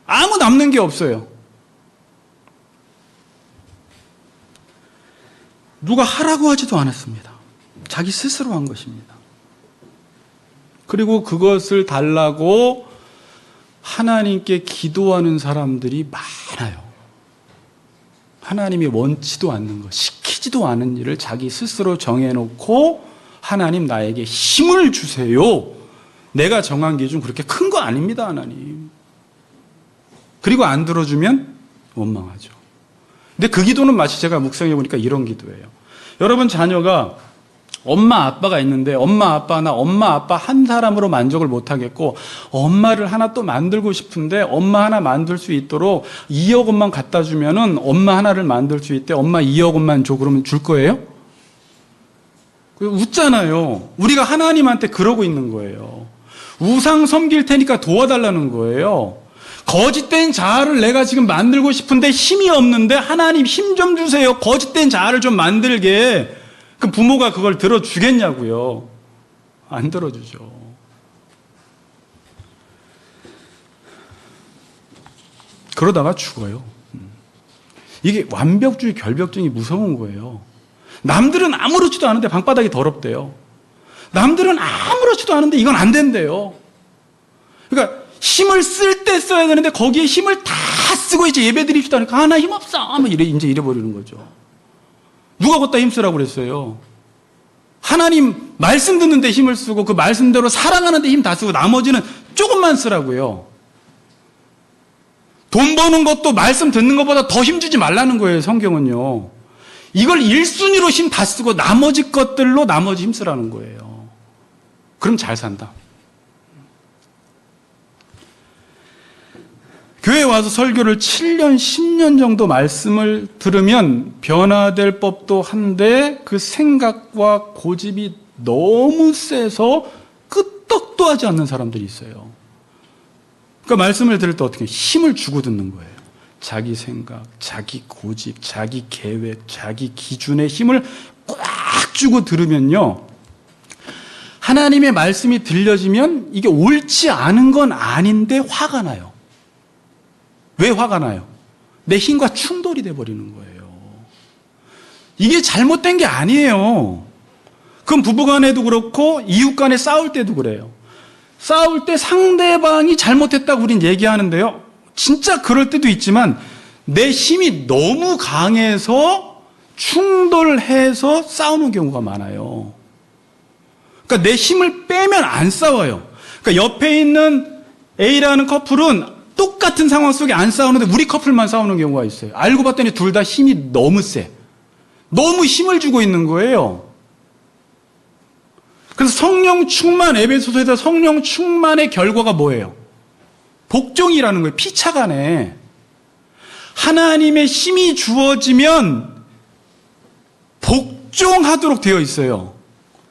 아무 남는 게 없어요. 누가 하라고 하지도 않았습니다. 자기 스스로 한 것입니다. 그리고 그것을 달라고 하나님께 기도하는 사람들이 많아요. 하나님이 원치도 않는 것, 시키지도 않은 일을 자기 스스로 정해놓고 하나님 나에게 힘을 주세요. 내가 정한 기준 그렇게 큰 거 아닙니다, 하나님. 그리고 안 들어주면 원망하죠. 근데 그 기도는 마치 제가 묵상해 보니까 이런 기도예요. 여러분 자녀가 엄마 아빠가 있는데 엄마 아빠 한 사람으로 만족을 못 하겠고 엄마를 하나 또 만들고 싶은데 엄마 하나 만들 수 있도록 2억 원만 갖다 주면은 엄마 하나를 만들 수 있대. 엄마 2억 원만 줘. 그러면 줄 거예요? 웃잖아요. 우리가 하나님한테 그러고 있는 거예요. 우상 섬길 테니까 도와달라는 거예요. 거짓된 자아를 내가 지금 만들고 싶은데 힘이 없는데 하나님 힘 좀 주세요. 거짓된 자아를 좀 만들게. 그 부모가 그걸 들어주겠냐고요. 안 들어주죠. 그러다가 죽어요. 이게 완벽주의 결벽증이 무서운 거예요. 남들은 아무렇지도 않은데 방바닥이 더럽대요. 남들은 아무렇지도 않은데 이건 안 된대요. 그러니까 힘을 쓸 때 써야 되는데 거기에 힘을 다 쓰고 이제 예배 드립시다 하니까 나 힘 없어. 하면 이제 이래버리는 거죠. 누가 걷다 힘쓰라고 그랬어요? 하나님 말씀 듣는데 힘을 쓰고 그 말씀대로 살아가는데 힘 다 쓰고 나머지는 조금만 쓰라고요. 돈 버는 것도 말씀 듣는 것보다 더 힘주지 말라는 거예요, 성경은요. 이걸 1순위로 힘 다 쓰고 나머지 것들로 나머지 힘 쓰라는 거예요. 그럼 잘 산다. 교회에 와서 설교를 7년, 10년 정도 말씀을 들으면 변화될 법도 한데 그 생각과 고집이 너무 세서 끄떡도 하지 않는 사람들이 있어요. 그러니까 말씀을 들을 때 어떻게 힘을 주고 듣는 거예요. 자기 생각, 자기 고집, 자기 계획, 자기 기준에 힘을 꽉 주고 들으면요. 하나님의 말씀이 들려지면 이게 옳지 않은 건 아닌데 화가 나요. 왜 화가 나요? 내 힘과 충돌이 돼버리는 거예요. 이게 잘못된 게 아니에요. 그럼 부부간에도 그렇고 이웃간에 싸울 때도 그래요. 싸울 때 상대방이 잘못했다고 우린 얘기하는데요. 진짜 그럴 때도 있지만 내 힘이 너무 강해서 충돌해서 싸우는 경우가 많아요. 그러니까 내 힘을 빼면 안 싸워요. 그러니까 옆에 있는 A라는 커플은 똑같은 상황 속에 안 싸우는데 우리 커플만 싸우는 경우가 있어요. 알고 봤더니 둘 다 힘이 너무 세. 너무 힘을 주고 있는 거예요. 그래서 성령 충만, 에베소서에서 성령 충만의 결과가 뭐예요? 복종이라는 거예요. 피차간에. 하나님의 힘이 주어지면 복종하도록 되어 있어요.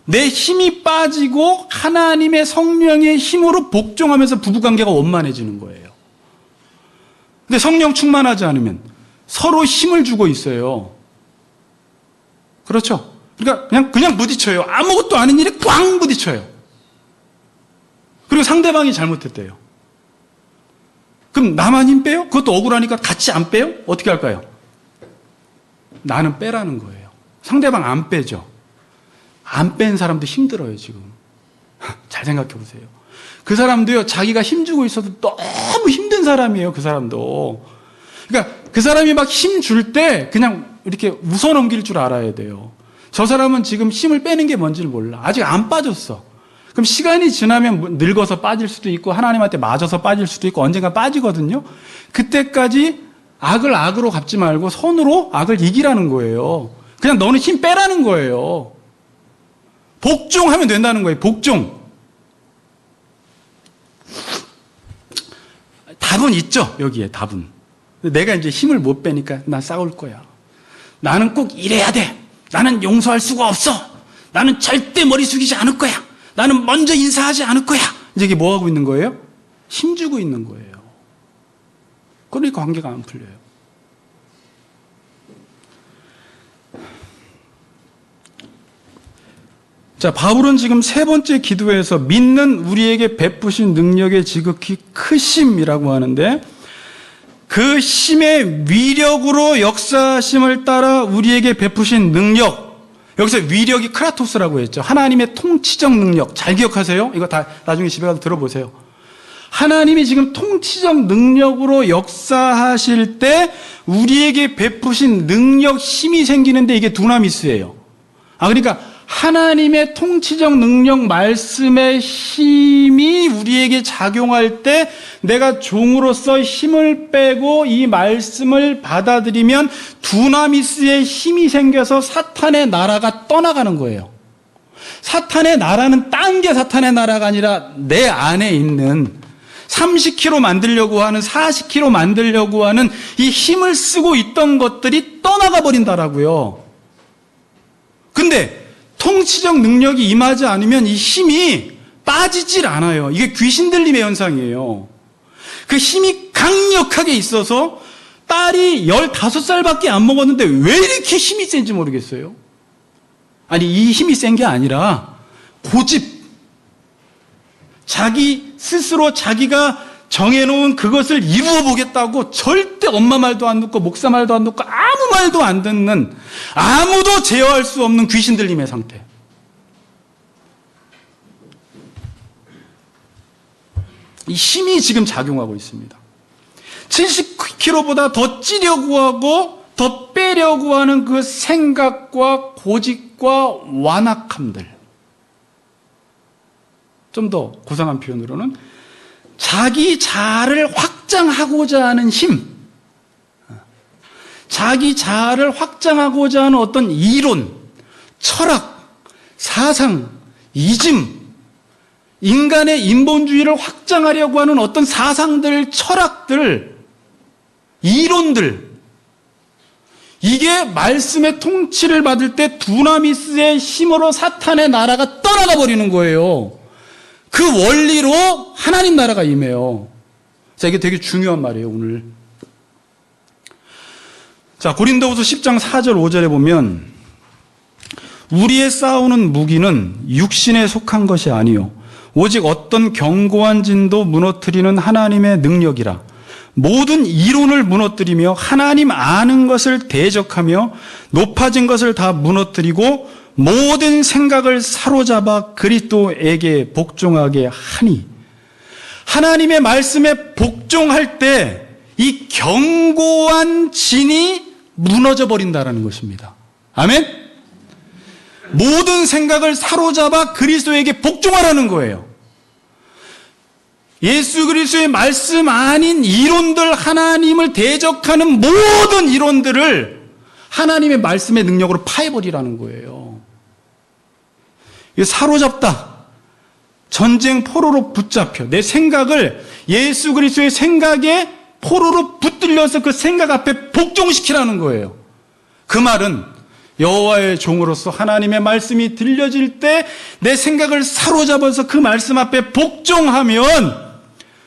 내 힘이 빠지고 하나님의 성령의 힘으로 복종하면서 부부관계가 원만해지는 거예요. 근데 성령 충만하지 않으면 서로 힘을 주고 있어요. 그렇죠? 그러니까 그냥 부딪혀요. 아무것도 아닌 일에 꽝 부딪혀요. 그리고 상대방이 잘못했대요. 그럼 나만 힘 빼요? 그것도 억울하니까 같이 안 빼요? 어떻게 할까요? 나는 빼라는 거예요. 상대방 안 빼죠. 안 뺀 사람도 힘들어요, 지금. 잘 생각해 보세요. 그 사람도요, 자기가 힘주고 있어도 너무 힘든 사람이에요, 그 사람도. 그러니까 그 사람이 막 힘 줄 때 그냥 이렇게 웃어 넘길 줄 알아야 돼요. 저 사람은 지금 힘을 빼는 게 뭔지를 몰라. 아직 안 빠졌어. 그럼 시간이 지나면 늙어서 빠질 수도 있고 하나님한테 맞아서 빠질 수도 있고 언젠가 빠지거든요. 그때까지 악을 악으로 갚지 말고 선으로 악을 이기라는 거예요. 그냥 너는 힘 빼라는 거예요. 복종하면 된다는 거예요. 복종. 답은 있죠. 여기에 답은. 내가 이제 힘을 못 빼니까 나 싸울 거야. 나는 꼭 이래야 돼. 나는 용서할 수가 없어. 나는 절대 머리 숙이지 않을 거야. 나는 먼저 인사하지 않을 거야. 이제 이게 뭐 하고 있는 거예요? 힘주고 있는 거예요. 그러니까 관계가 안 풀려요. 자, 바울은 지금 세 번째 기도에서 믿는 우리에게 베푸신 능력의 지극히 크심이라고 하는데 그 힘의 위력으로 역사하심을 따라 우리에게 베푸신 능력, 여기서 위력이 크라토스라고 했죠. 하나님의 통치적 능력. 잘 기억하세요. 이거 다 나중에 집에 가서 들어보세요. 하나님이 지금 통치적 능력으로 역사하실 때 우리에게 베푸신 능력, 힘이 생기는데 이게 두나미스예요. 그러니까 하나님의 통치적 능력, 말씀의 힘이 우리에게 작용할 때 내가 종으로서 힘을 빼고 이 말씀을 받아들이면 두나미스의 힘이 생겨서 사탄의 나라가 떠나가는 거예요. 사탄의 나라는 딴 게 사탄의 나라가 아니라 내 안에 있는 30kg 만들려고 하는 40kg 만들려고 하는 이 힘을 쓰고 있던 것들이 떠나가 버린다라고요. 근데 통치적 능력이 임하지 않으면 이 힘이 빠지질 않아요. 이게 귀신 들림의 현상이에요. 그 힘이 강력하게 있어서 딸이 15살밖에 안 먹었는데 왜 이렇게 힘이 센지 모르겠어요. 아니, 이 힘이 센 게 아니라 고집. 자기 스스로 자기가 정해놓은 그것을 이루어 보겠다고 절대 엄마 말도 안 듣고 목사 말도 안 듣고 아무 말도 안 듣는, 아무도 제어할 수 없는 귀신 들림의 상태. 이 힘이 지금 작용하고 있습니다. 70kg보다 더 찌려고 하고 더 빼려고 하는 그 생각과 고집과 완악함들. 좀 더 고상한 표현으로는 자기 자아를 확장하고자 하는 힘, 자기 자아를 확장하고자 하는 어떤 이론, 철학, 사상, 이즘, 인간의 인본주의를 확장하려고 하는 어떤 사상들, 철학들, 이론들, 이게 말씀의 통치를 받을 때 두나미스의 힘으로 사탄의 나라가 떠나가 버리는 거예요. 그 원리로 하나님 나라가 임해요. 자, 이게 되게 중요한 말이에요, 오늘. 자, 고린도후서 10장 4절 5절에 보면 우리의 싸우는 무기는 육신에 속한 것이 아니요 오직 어떤 견고한 진도 무너뜨리는 하나님의 능력이라. 모든 이론을 무너뜨리며 하나님 아는 것을 대적하며 높아진 것을 다 무너뜨리고 모든 생각을 사로잡아 그리스도에게 복종하게 하니. 하나님의 말씀에 복종할 때 이 견고한 진이 무너져 버린다는 것입니다. 아멘? 모든 생각을 사로잡아 그리스도에게 복종하라는 거예요. 예수 그리스도의 말씀 아닌 이론들, 하나님을 대적하는 모든 이론들을 하나님의 말씀의 능력으로 파해버리라는 거예요. 사로잡다. 전쟁 포로로 붙잡혀 내 생각을 예수 그리스도의 생각에 포로로 붙들려서 그 생각 앞에 복종시키라는 거예요. 그 말은 여호와의 종으로서 하나님의 말씀이 들려질 때 내 생각을 사로잡아서 그 말씀 앞에 복종하면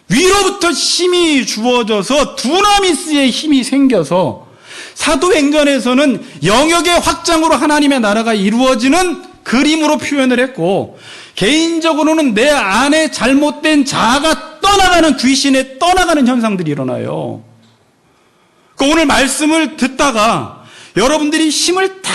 위로부터 힘이 주어져서 두나미스의 힘이 생겨서 사도행전에서는 영역의 확장으로 하나님의 나라가 이루어지는 그림으로 표현을 했고, 개인적으로는 내 안에 잘못된 자아가 떠나가는, 귀신에 떠나가는 현상들이 일어나요. 오늘 말씀을 듣다가 여러분들이 힘을 다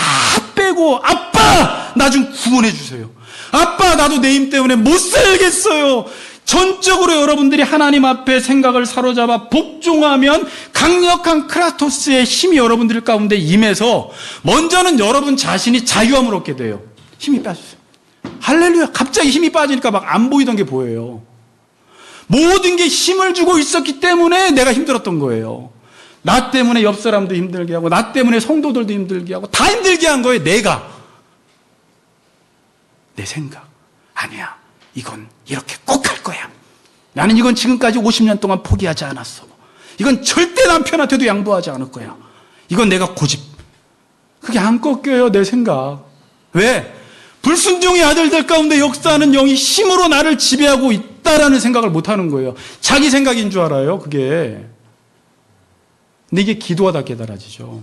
빼고 아빠 나 좀 구원해 주세요. 아빠 나도 내 힘 때문에 못 살겠어요. 전적으로 여러분들이 하나님 앞에 생각을 사로잡아 복종하면 강력한 크라토스의 힘이 여러분들 가운데 임해서 먼저는 여러분 자신이 자유함을 얻게 돼요. 힘이 빠졌어요. 할렐루야. 갑자기 힘이 빠지니까 막 안 보이던 게 보여요. 모든 게 힘을 주고 있었기 때문에 내가 힘들었던 거예요. 나 때문에 옆 사람도 힘들게 하고 나 때문에 성도들도 힘들게 하고 다 힘들게 한 거예요. 내가. 내 생각. 아니야. 이건 이렇게 꼭 할 거야. 나는 이건 지금까지 50년 동안 포기하지 않았어. 이건 절대 남편한테도 양보하지 않을 거야. 이건 내가 고집. 그게 안 꺾여요. 내 생각. 왜? 불순종의 아들들 가운데 역사하는 영이 힘으로 나를 지배하고 있다라는 생각을 못하는 거예요. 자기 생각인 줄 알아요. 그게. 근데 이게 기도하다 깨달아지죠.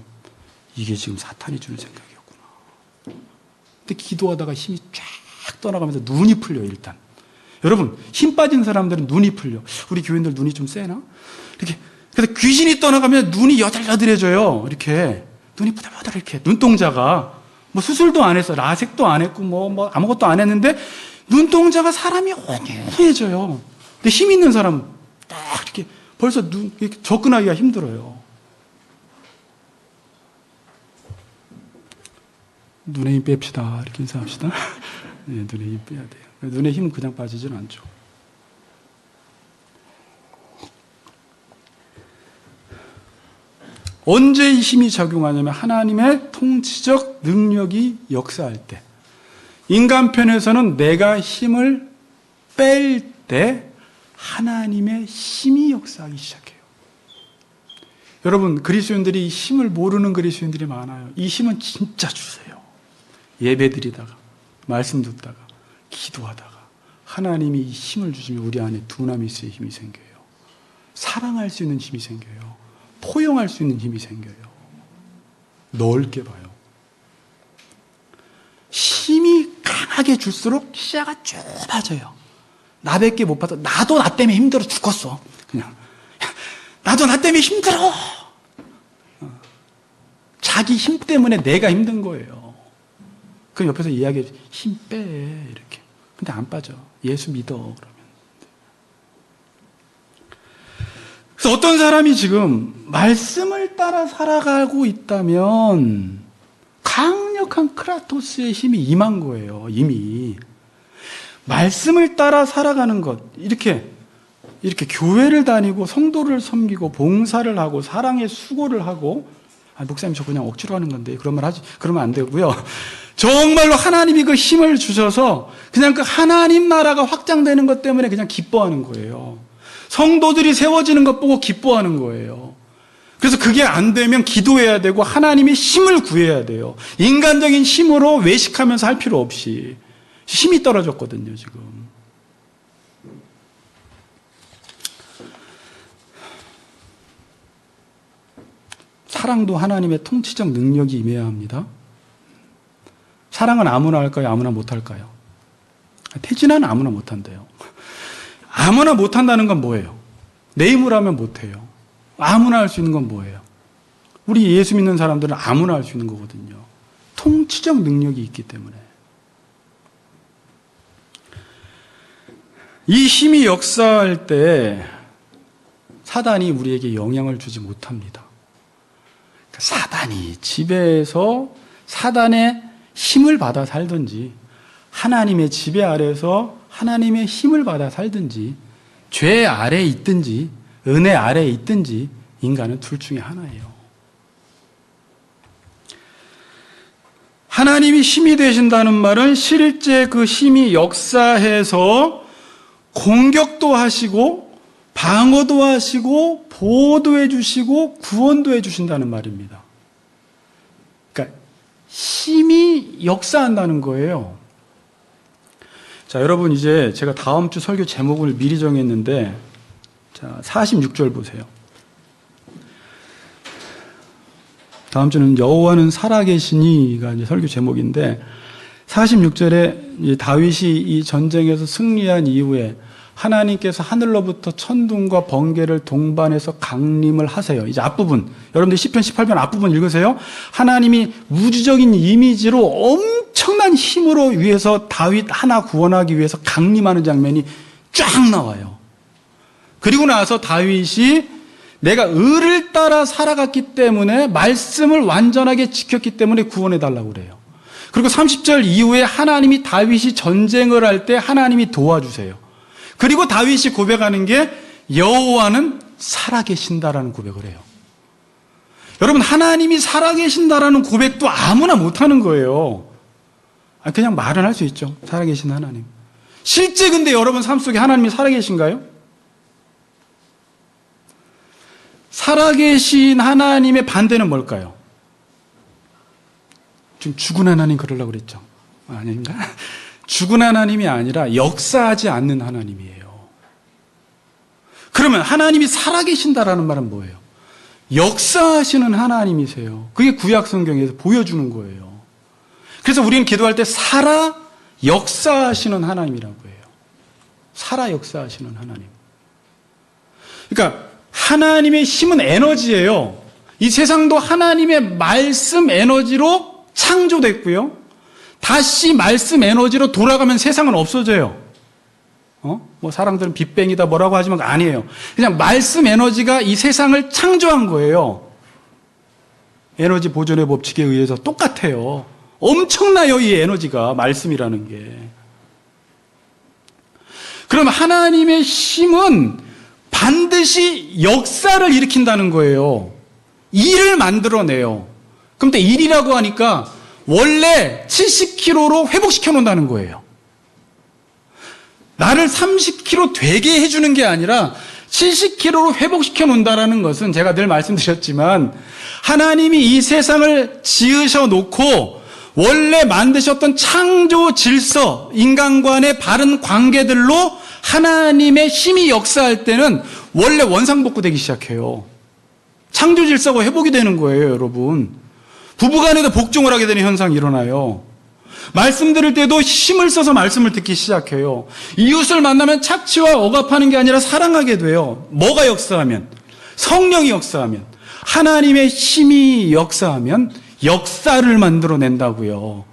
이게 지금 사탄이 주는 생각이었구나. 근데 기도하다가 힘이 쫙 떠나가면서 눈이 풀려요. 일단 여러분 힘 빠진 사람들은 눈이 풀려. 우리 교인들 눈이 좀 세나? 이렇게. 그래서 귀신이 떠나가면 눈이 여들여들해져요. 이렇게 눈이 부들부들 이렇게. 눈동자가 뭐 수술도 안 했어. 라섹도 안 했고 뭐 아무것도 안 했는데 눈동자가 사람이 혼해져요. 근데 힘 있는 사람은 딱 이렇게 벌써 이렇게 접근하기가 힘들어요. 눈에 힘 뺍시다. 이렇게 인사합시다. 네, 눈에 힘 빼야 돼요. 눈에 힘은 그냥 빠지진 않죠. 언제 이 힘이 작용하냐면 하나님의 통치적 능력이 역사할 때. 인간 편에서는 내가 힘을 뺄 때 하나님의 힘이 역사하기 시작해요. 여러분 그리스도인들이 이 힘을 모르는 그리스도인들이 많아요. 이 힘은 진짜 주세요. 예배드리다가 말씀 듣다가 기도하다가 하나님이 이 힘을 주시면 우리 안에 두나미스의 힘이 생겨요. 사랑할 수 있는 힘이 생겨요. 포용할 수 있는 힘이 생겨요. 넓게 봐요. 힘이 강하게 줄수록 시야가 좁아져요. 나밖에 못 봐도 나도 나 때문에 힘들어 죽겠어. 그냥 나도 나 때문에 힘들어. 자기 힘 때문에 내가 힘든 거예요. 그럼 옆에서 이야기해, 힘 빼, 이렇게. 근데 안 빠져. 예수 믿어, 그러면. 그래서 어떤 사람이 지금 말씀을 따라 살아가고 있다면 강력한 크라토스의 힘이 임한 거예요, 이미. 말씀을 따라 살아가는 것, 이렇게 교회를 다니고 성도를 섬기고 봉사를 하고 사랑의 수고를 하고, 목사님 저 그냥 억지로 하는 건데 그러면 안 되고요. 정말로 하나님이 그 힘을 주셔서 그냥 그 하나님 나라가 확장되는 것 때문에 그냥 기뻐하는 거예요. 성도들이 세워지는 것 보고 기뻐하는 거예요. 그래서 그게 안 되면 기도해야 되고 하나님의 힘을 구해야 돼요. 인간적인 힘으로 외식하면서 할 필요 없이. 힘이 떨어졌거든요, 지금. 사랑도 하나님의 통치적 능력이 임해야 합니다. 사랑은 아무나 할까요? 아무나 못할까요? 태진아는 아무나 못한대요. 아무나 못한다는 건 뭐예요? 내 힘으로 하면 못해요. 아무나 할 수 있는 건 뭐예요? 우리 예수 믿는 사람들은 아무나 할 수 있는 거거든요. 통치적 능력이 있기 때문에. 이 힘이 역사할 때 사단이 우리에게 영향을 주지 못합니다. 사단이 지배해서 사단의 힘을 받아 살든지 하나님의 지배 아래에서 하나님의 힘을 받아 살든지 죄 아래에 있든지 은혜 아래에 있든지 인간은 둘 중에 하나예요. 하나님이 힘이 되신다는 말은 실제 그 힘이 역사해서 공격도 하시고 방어도 하시고 보호도 해주시고 구원도 해주신다는 말입니다. 그러니까 힘이 역사한다는 거예요. 자, 여러분 이제 제가 다음 주 설교 제목을 미리 정했는데 자, 46절 보세요. 다음 주는 여호와는 살아계시니가 이제 설교 제목인데 46절에 이제 다윗이 이 전쟁에서 승리한 이후에 하나님께서 하늘로부터 천둥과 번개를 동반해서 강림을 하세요. 이제 앞부분, 여러분들 시편 18편 앞부분 읽으세요. 하나님이 우주적인 이미지로 엄청난 힘으로 위해서 다윗 하나 구원하기 위해서 강림하는 장면이 쫙 나와요. 그리고 나서 다윗이 내가 의를 따라 살아갔기 때문에 말씀을 완전하게 지켰기 때문에 구원해달라고 그래요. 그리고 30절 이후에 하나님이 다윗이 전쟁을 할 때 하나님이 도와주세요. 그리고 다윗이 고백하는 게 여호와는 살아계신다라는 고백을 해요. 여러분 하나님이 살아계신다라는 고백도 아무나 못하는 거예요. 그냥 말은 할 수 있죠. 살아계신 하나님. 실제 근데 여러분 삶 속에 하나님이 살아계신가요? 살아계신 하나님의 반대는 뭘까요? 좀 죽은 하나님 그러려고 그랬죠. 아닌가? 죽은 하나님이 아니라 역사하지 않는 하나님이에요. 그러면 하나님이 살아계신다라는 말은 뭐예요? 역사하시는 하나님이세요. 그게 구약 성경에서 보여주는 거예요. 그래서 우리는 기도할 때 살아 역사하시는 하나님이라고 해요. 살아 역사하시는 하나님. 그러니까 하나님의 힘은 에너지예요. 이 세상도 하나님의 말씀 에너지로 창조됐고요. 다시 말씀 에너지로 돌아가면 세상은 없어져요. 뭐 사람들은 빅뱅이다 뭐라고 하지만 아니에요. 그냥 말씀 에너지가 이 세상을 창조한 거예요. 에너지 보존의 법칙에 의해서 똑같아요. 엄청나요, 이 에너지가 말씀이라는 게. 그럼 하나님의 힘은 반드시 역사를 일으킨다는 거예요. 일을 만들어내요. 그럼 또 일이라고 하니까 원래 70kg로 회복시켜 놓는다는 거예요. 나를 30kg 되게 해주는 게 아니라 70kg로 회복시켜 놓는다는 것은 제가 늘 말씀드렸지만 하나님이 이 세상을 지으셔 놓고 원래 만드셨던 창조 질서, 인간과의 바른 관계들로 하나님의 힘이 역사할 때는 원래 원상복구되기 시작해요. 창조 질서가 회복이 되는 거예요, 여러분. 부부간에도 복종을 하게 되는 현상이 일어나요. 말씀 들을 때도 힘을 써서 말씀을 듣기 시작해요. 이웃을 만나면 착취와 억압하는 게 아니라 사랑하게 돼요. 뭐가 역사하면? 성령이 역사하면. 하나님의 힘이 역사하면 역사를 만들어낸다고요.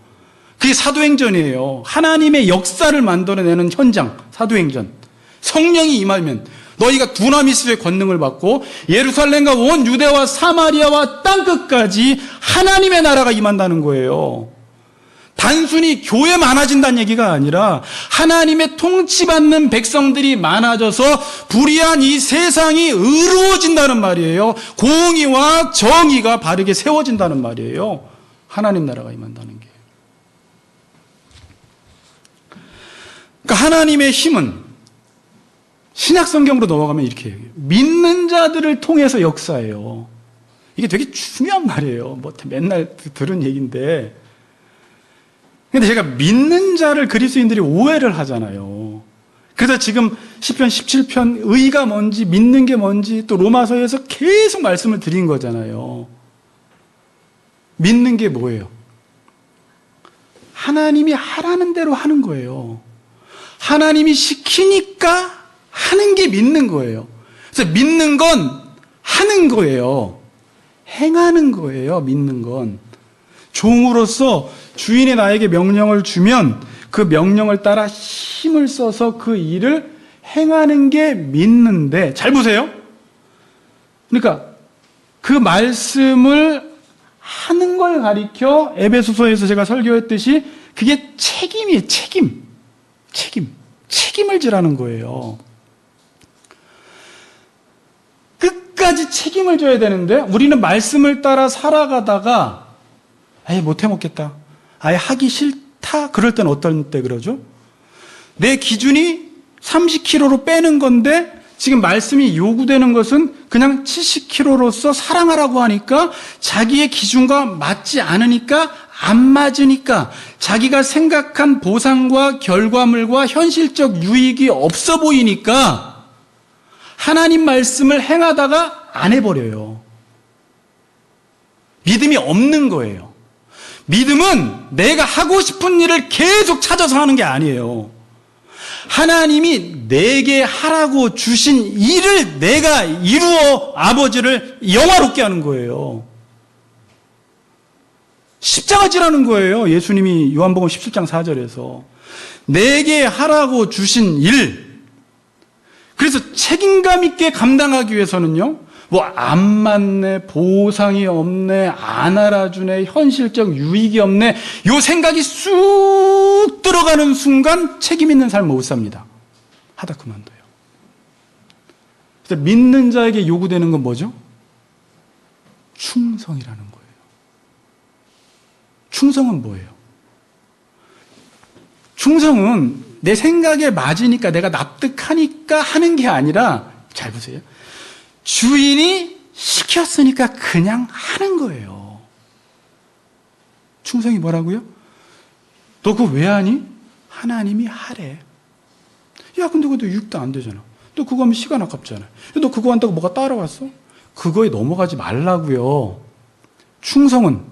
그게 사도행전이에요. 하나님의 역사를 만들어내는 현장, 사도행전. 성령이 임하면 너희가 두나미스의 권능을 받고 예루살렘과 온 유대와 사마리아와 땅끝까지 하나님의 나라가 임한다는 거예요. 단순히 교회 많아진다는 얘기가 아니라 하나님의 통치받는 백성들이 많아져서 불의한 이 세상이 의로워진다는 말이에요. 공의와 정의가 바르게 세워진다는 말이에요. 하나님 나라가 임한다는 게. 그러니까 하나님의 힘은 신약 성경으로 넘어가면 이렇게 얘기해요. 믿는 자들을 통해서 역사해요. 이게 되게 중요한 말이에요. 뭐 맨날 들은 얘기인데. 근데 제가 믿는 자를 그리스도인들이 오해를 하잖아요. 그래서 지금 시편 17편 의가 뭔지 믿는 게 뭔지 또 로마서에서 계속 말씀을 드린 거잖아요. 믿는 게 뭐예요? 하나님이 하라는 대로 하는 거예요. 하나님이 시키니까 하는 게 믿는 거예요. 그래서 믿는 건 하는 거예요. 행하는 거예요, 믿는 건. 종으로서 주인이 나에게 명령을 주면 그 명령을 따라 힘을 써서 그 일을 행하는 게 믿는데, 잘 보세요. 그러니까 그 말씀을 하는 걸 가리켜 에베소서에서 제가 설교했듯이 그게 책임이에요. 책임을 지라는 거예요. 끝까지 책임을 져야 되는데 우리는 말씀을 따라 살아가다가 아예 못해 먹겠다, 아예 하기 싫다, 그럴 땐 어떤 때 그러죠? 내 기준이 30kg로 빼는 건데 지금 말씀이 요구되는 것은 그냥 70kg로서 사랑하라고 하니까 자기의 기준과 맞지 않으니까, 안 맞으니까, 자기가 생각한 보상과 결과물과 현실적 유익이 없어 보이니까 하나님 말씀을 행하다가 안 해버려요. 믿음이 없는 거예요. 믿음은 내가 하고 싶은 일을 계속 찾아서 하는 게 아니에요. 하나님이 내게 하라고 주신 일을 내가 이루어 아버지를 영화롭게 하는 거예요. 십자가 지라는 거예요. 예수님이 요한복음 17장 4절에서 내게 하라고 주신 일. 그래서 책임감 있게 감당하기 위해서는요, 뭐 안 맞네, 보상이 없네, 안 알아주네, 현실적 유익이 없네, 요 생각이 쑥 들어가는 순간 책임 있는 삶을 못 삽니다. 하다 그만둬요. 그래서 믿는 자에게 요구되는 건 뭐죠? 충성이라는 거예요. 충성은 뭐예요? 충성은 내 생각에 맞으니까, 내가 납득하니까 하는 게 아니라, 잘 보세요, 주인이 시켰으니까 그냥 하는 거예요. 충성이 뭐라고요? 너 그거 왜 하니? 하나님이 하래. 야, 근데 그것도 유익도 안 되잖아. 너 그거 하면 시간 아깝잖아. 너 그거 한다고 뭐가 따라왔어? 그거에 넘어가지 말라고요. 충성은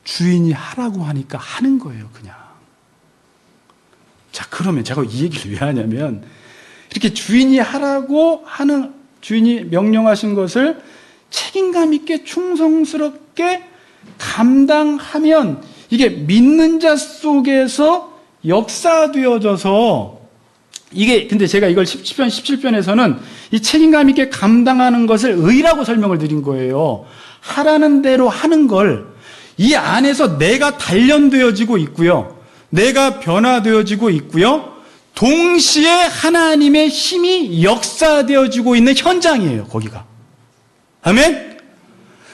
주인이 하라고 하니까 하는 거예요, 그냥. 자, 그러면 제가 이 얘기를 왜 하냐면, 이렇게 주인이 하라고 하는, 주인이 명령하신 것을 책임감 있게 충성스럽게 감당하면 이게 믿는 자 속에서 역사되어져서, 이게, 근데 제가 이걸 17편, 17편에서는 이 책임감 있게 감당하는 것을 의라고 설명을 드린 거예요. 하라는 대로 하는 걸 이 안에서 내가 단련되어지고 있고요, 내가 변화되어지고 있고요, 동시에 하나님의 힘이 역사되어지고 있는 현장이에요, 거기가. 아멘?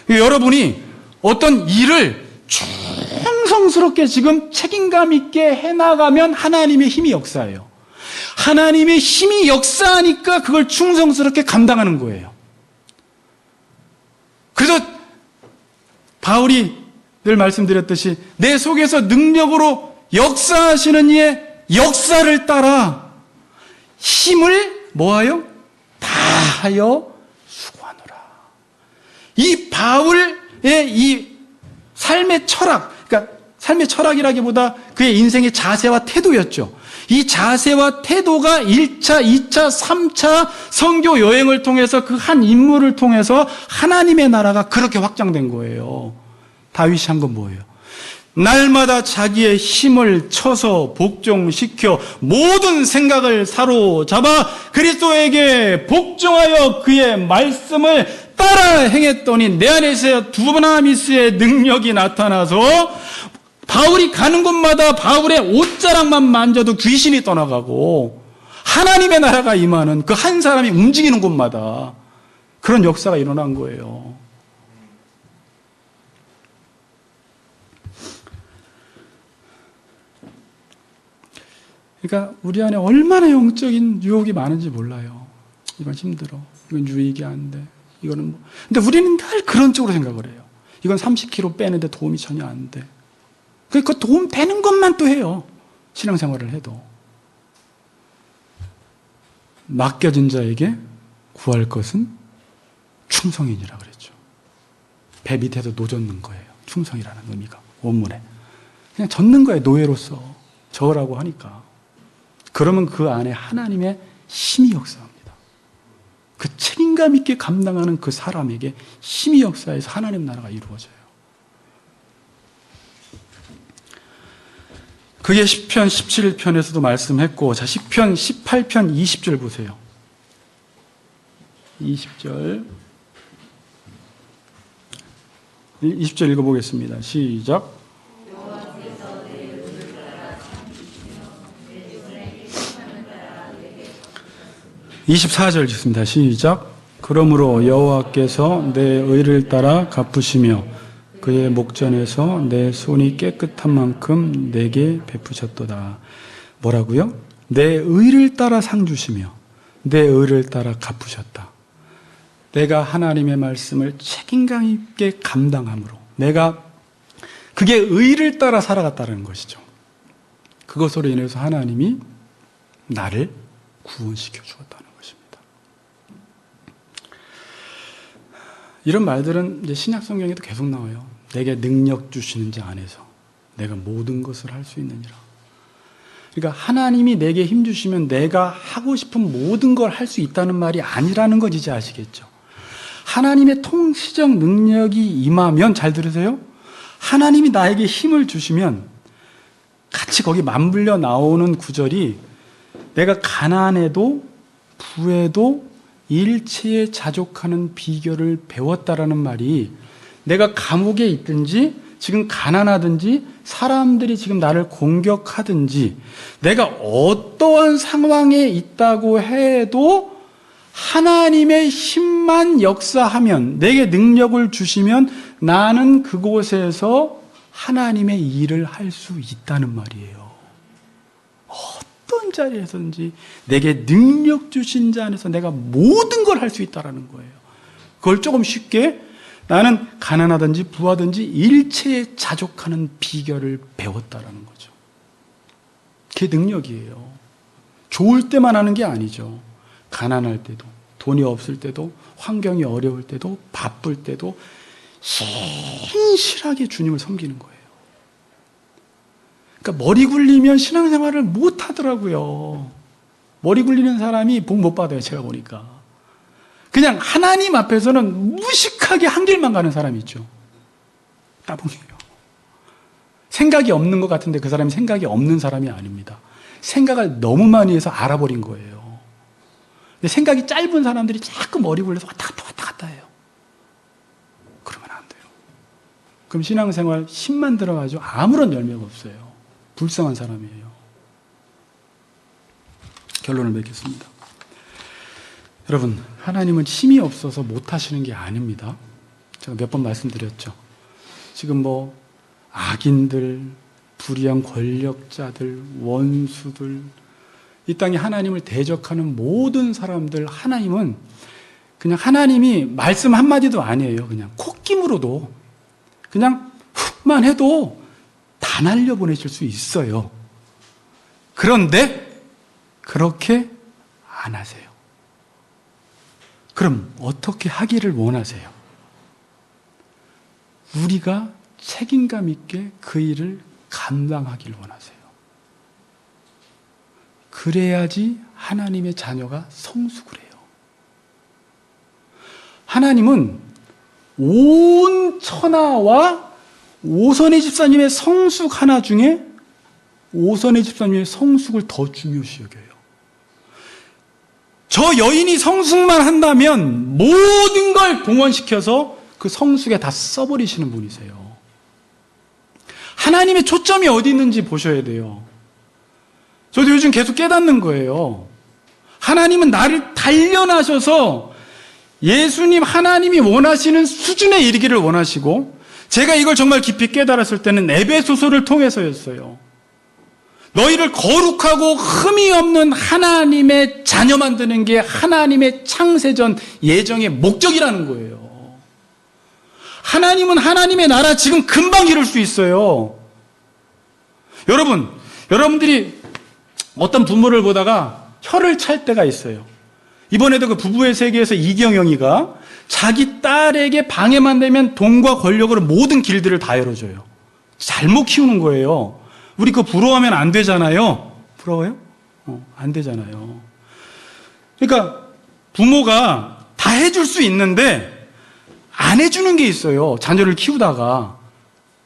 여러분이 어떤 일을 충성스럽게 지금 책임감 있게 해나가면 하나님의 힘이 역사해요. 하나님의 힘이 역사하니까 그걸 충성스럽게 감당하는 거예요. 그래서 바울이 늘 말씀드렸듯이 내 속에서 능력으로 역사하시는 이의 역사를 따라 힘을 뭐하여? 다하여 수고하노라. 이 바울의 이 삶의 철학, 그러니까 삶의 철학이라기보다 그의 인생의 자세와 태도였죠. 이 자세와 태도가 1차, 2차, 3차 선교 여행을 통해서 그 한 인물을 통해서 하나님의 나라가 그렇게 확장된 거예요. 다윗이 한 건 뭐예요? 날마다 자기의 힘을 쳐서 복종시켜 모든 생각을 사로잡아 그리스도에게 복종하여 그의 말씀을 따라 행했더니 내 안에서 두나미스의 능력이 나타나서 바울이 가는 곳마다 바울의 옷자락만 만져도 귀신이 떠나가고 하나님의 나라가 임하는 그 한 사람이 움직이는 곳마다 그런 역사가 일어난 거예요. 그러니까 우리 안에 얼마나 영적인 유혹이 많은지 몰라요. 이건 힘들어. 이건 유익이 안 돼. 이거는 뭐. 근데 우리는 늘 그런 쪽으로 생각을 해요. 이건 30kg 빼는데 도움이 전혀 안 돼. 그 도움 되는 것만 또 해요. 신앙생활을 해도. 맡겨진 자에게 구할 것은 충성이니라 그랬죠. 배 밑에서 노젓는 거예요. 충성이라는 의미가 원문에. 그냥 젖는 거예요. 노예로서. 저으라고 하니까. 그러면 그 안에 하나님의 힘이 역사합니다. 그 책임감 있게 감당하는 그 사람에게 힘이 역사해서 하나님 나라가 이루어져요. 그게 시편 17편에서도 말씀했고, 자, 시편 18편 20절 보세요. 20절 읽어보겠습니다. 시작. 24절 읽습니다. 시작. 그러므로 여호와께서 내 의를 따라 갚으시며 그의 목전에서 내 손이 깨끗한 만큼 내게 베푸셨도다. 뭐라고요? 내 의를 따라 상 주시며 내 의를 따라 갚으셨다. 내가 하나님의 말씀을 책임감 있게 감당함으로 내가 그게 의를 따라 살아갔다는 것이죠. 그것으로 인해서 하나님이 나를 구원시켜 주었다는 것입니다. 이런 말들은 이제 신약 성경에도 계속 나와요. 내게 능력 주시는 자 안에서 내가 모든 것을 할 수 있느니라. 그러니까 하나님이 내게 힘 주시면 내가 하고 싶은 모든 걸 할 수 있다는 말이 아니라는 건 이제 아시겠죠? 하나님의 통치적 능력이 임하면, 잘 들으세요? 하나님이 나에게 힘을 주시면 같이 거기 맞물려 나오는 구절이 내가 가난해도 부해도 일체에 자족하는 비결을 배웠다라는 말이, 내가 감옥에 있든지 지금 가난하든지 사람들이 지금 나를 공격하든지 내가 어떠한 상황에 있다고 해도 하나님의 힘만 역사하면, 내게 능력을 주시면 나는 그곳에서 하나님의 일을 할 수 있다는 말이에요. 어떤 자리에서든지 내게 능력 주신 자 안에서 내가 모든 걸 할 수 있다는 거예요. 그걸 조금 쉽게, 나는 가난하든지 부하든지 일체에 자족하는 비결을 배웠다라는 거죠. 그게 능력이에요. 좋을 때만 하는 게 아니죠. 가난할 때도, 돈이 없을 때도, 환경이 어려울 때도, 바쁠 때도 신실하게 주님을 섬기는 거예요. 그러니까 머리 굴리면 신앙생활을 못 하더라고요. 머리 굴리는 사람이 복 못 받아요, 제가 보니까. 그냥 하나님 앞에서는 무식하게 한 길만 가는 사람이 있죠. 따봉이에요. 생각이 없는 것 같은데 그 사람이 생각이 없는 사람이 아닙니다. 생각을 너무 많이 해서 알아버린 거예요. 근데 생각이 짧은 사람들이 자꾸 머리 굴려서 왔다 갔다 해요. 그러면 안 돼요. 그럼 신앙생활 힘만 들어가죠. 아무런 열매가 없어요. 불쌍한 사람이에요. 결론을 맺겠습니다. 여러분, 하나님은 힘이 없어서 못하시는 게 아닙니다. 제가 몇 번 말씀드렸죠. 지금 악인들, 불의한 권력자들, 원수들, 이 땅에 하나님을 대적하는 모든 사람들, 하나님은 그냥 하나님이 말씀 한마디도 아니에요. 그냥 콧김으로도 그냥 훅만 해도 다 날려보내실 수 있어요. 그런데 그렇게 안 하세요. 그럼 어떻게 하기를 원하세요? 우리가 책임감 있게 그 일을 감당하기를 원하세요. 그래야지 하나님의 자녀가 성숙을 해요. 하나님은 온 천하와 오선의 집사님의 성숙 하나 중에 오선의 집사님의 성숙을 더 중요시 여겨요. 저 여인이 성숙만 한다면 모든 걸 동원시켜서 그 성숙에 다 써버리시는 분이세요. 하나님의 초점이 어디 있는지 보셔야 돼요. 저도 요즘 계속 깨닫는 거예요. 하나님은 나를 단련하셔서 예수님 하나님이 원하시는 수준에 이르기를 원하시고, 제가 이걸 정말 깊이 깨달았을 때는 에베소서를 통해서였어요. 너희를 거룩하고 흠이 없는 하나님의 자녀 만드는 게 하나님의 창세전 예정의 목적이라는 거예요. 하나님은 하나님의 나라 지금 금방 이룰 수 있어요. 여러분들이 어떤 부모를 보다가 혀를 찰 때가 있어요. 이번에도 그 부부의 세계에서 이경영이가 자기 딸에게 방해만 되면 돈과 권력으로 모든 길들을 다 열어줘요. 잘못 키우는 거예요. 우리 그거 부러워하면 안 되잖아요. 부러워요? 안 되잖아요. 그러니까 부모가 다 해줄 수 있는데 안 해주는 게 있어요. 자녀를 키우다가.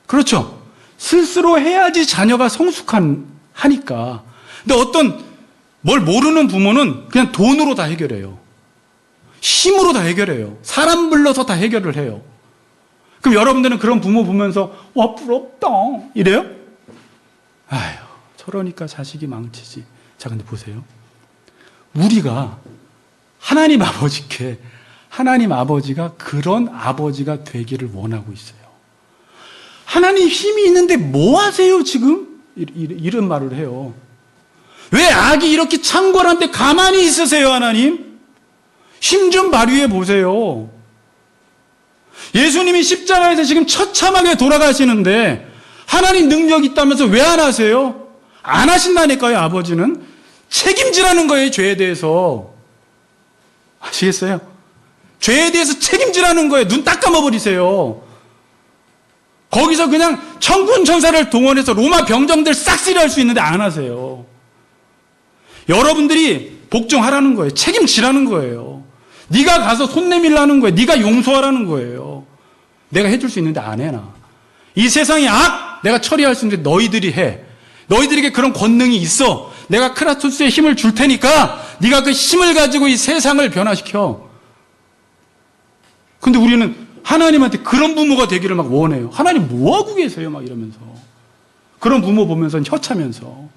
그렇죠. 스스로 해야지 자녀가 하니까. 근데 어떤 뭘 모르는 부모는 그냥 돈으로 다 해결해요. 힘으로 다 해결해요. 사람 불러서 다 해결을 해요. 그럼 여러분들은 그런 부모 보면서 와 부럽다 이래요? 아휴 저러니까 자식이 망치지. 자 근데 보세요. 우리가 하나님 아버지께 하나님 아버지가 그런 아버지가 되기를 원하고 있어요. 하나님 힘이 있는데 뭐 하세요 지금? 이런 말을 해요. 왜 악이 이렇게 창궐한데 가만히 있으세요 하나님? 힘 좀 발휘해 보세요. 예수님이 십자가에서 지금 처참하게 돌아가시는데 하나님 능력 있다면서 왜 안 하세요? 안 하신다니까요. 아버지는 책임지라는 거예요. 죄에 대해서. 아시겠어요? 죄에 대해서 책임지라는 거예요. 눈 딱 감아버리세요. 거기서 그냥 천군 천사를 동원해서 로마 병정들 싹쓸이할 수 있는데 안 하세요. 여러분들이 복종하라는 거예요. 책임지라는 거예요. 네가 가서 손 내밀라는 거예요. 네가 용서하라는 거예요. 내가 해줄 수 있는데 안 해나. 이 세상의 악 내가 처리할 수 있는데 너희들이 해. 너희들에게 그런 권능이 있어. 내가 크라토스의 힘을 줄 테니까 네가 그 힘을 가지고 이 세상을 변화시켜. 근데 우리는 하나님한테 그런 부모가 되기를 막 원해요. 하나님 뭐하고 계세요? 막 이러면서. 그런 부모 보면서 혀차면서.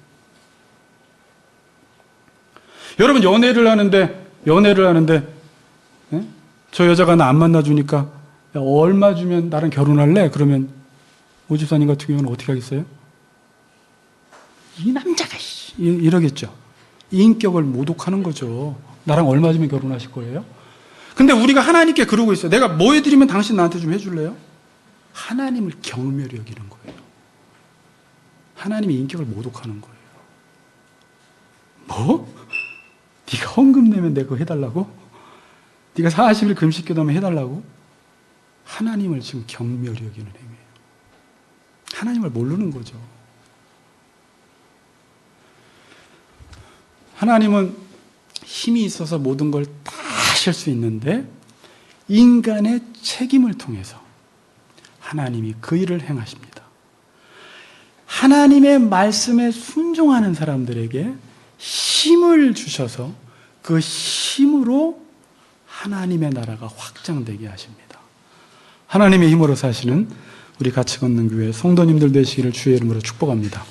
여러분 연애를 하는데 저 여자가 나 안 만나주니까 야, 얼마 주면 나랑 결혼할래? 그러면 오 집사님 같은 경우는 어떻게 하겠어요? 이 남자가 이러겠죠. 인격을 모독하는 거죠. 나랑 얼마 주면 결혼하실 거예요? 근데 우리가 하나님께 그러고 있어요. 내가 뭐 해드리면 당신 나한테 좀 해줄래요? 하나님을 경멸히 여기는 거예요. 하나님의 인격을 모독하는 거예요. 뭐? 네가 헌금 내면 내가 그거 해달라고? 네가 40일 금식 기도하면 해달라고? 하나님을 지금 경멸히 여기는 행위예요. 하나님을 모르는 거죠. 하나님은 힘이 있어서 모든 걸 다 하실 수 있는데 인간의 책임을 통해서 하나님이 그 일을 행하십니다. 하나님의 말씀에 순종하는 사람들에게 힘을 주셔서 그 힘으로 하나님의 나라가 확장되게 하십니다. 하나님의 힘으로 사시는 우리 같이 걷는 교회 성도님들 되시기를 주의 이름으로 축복합니다.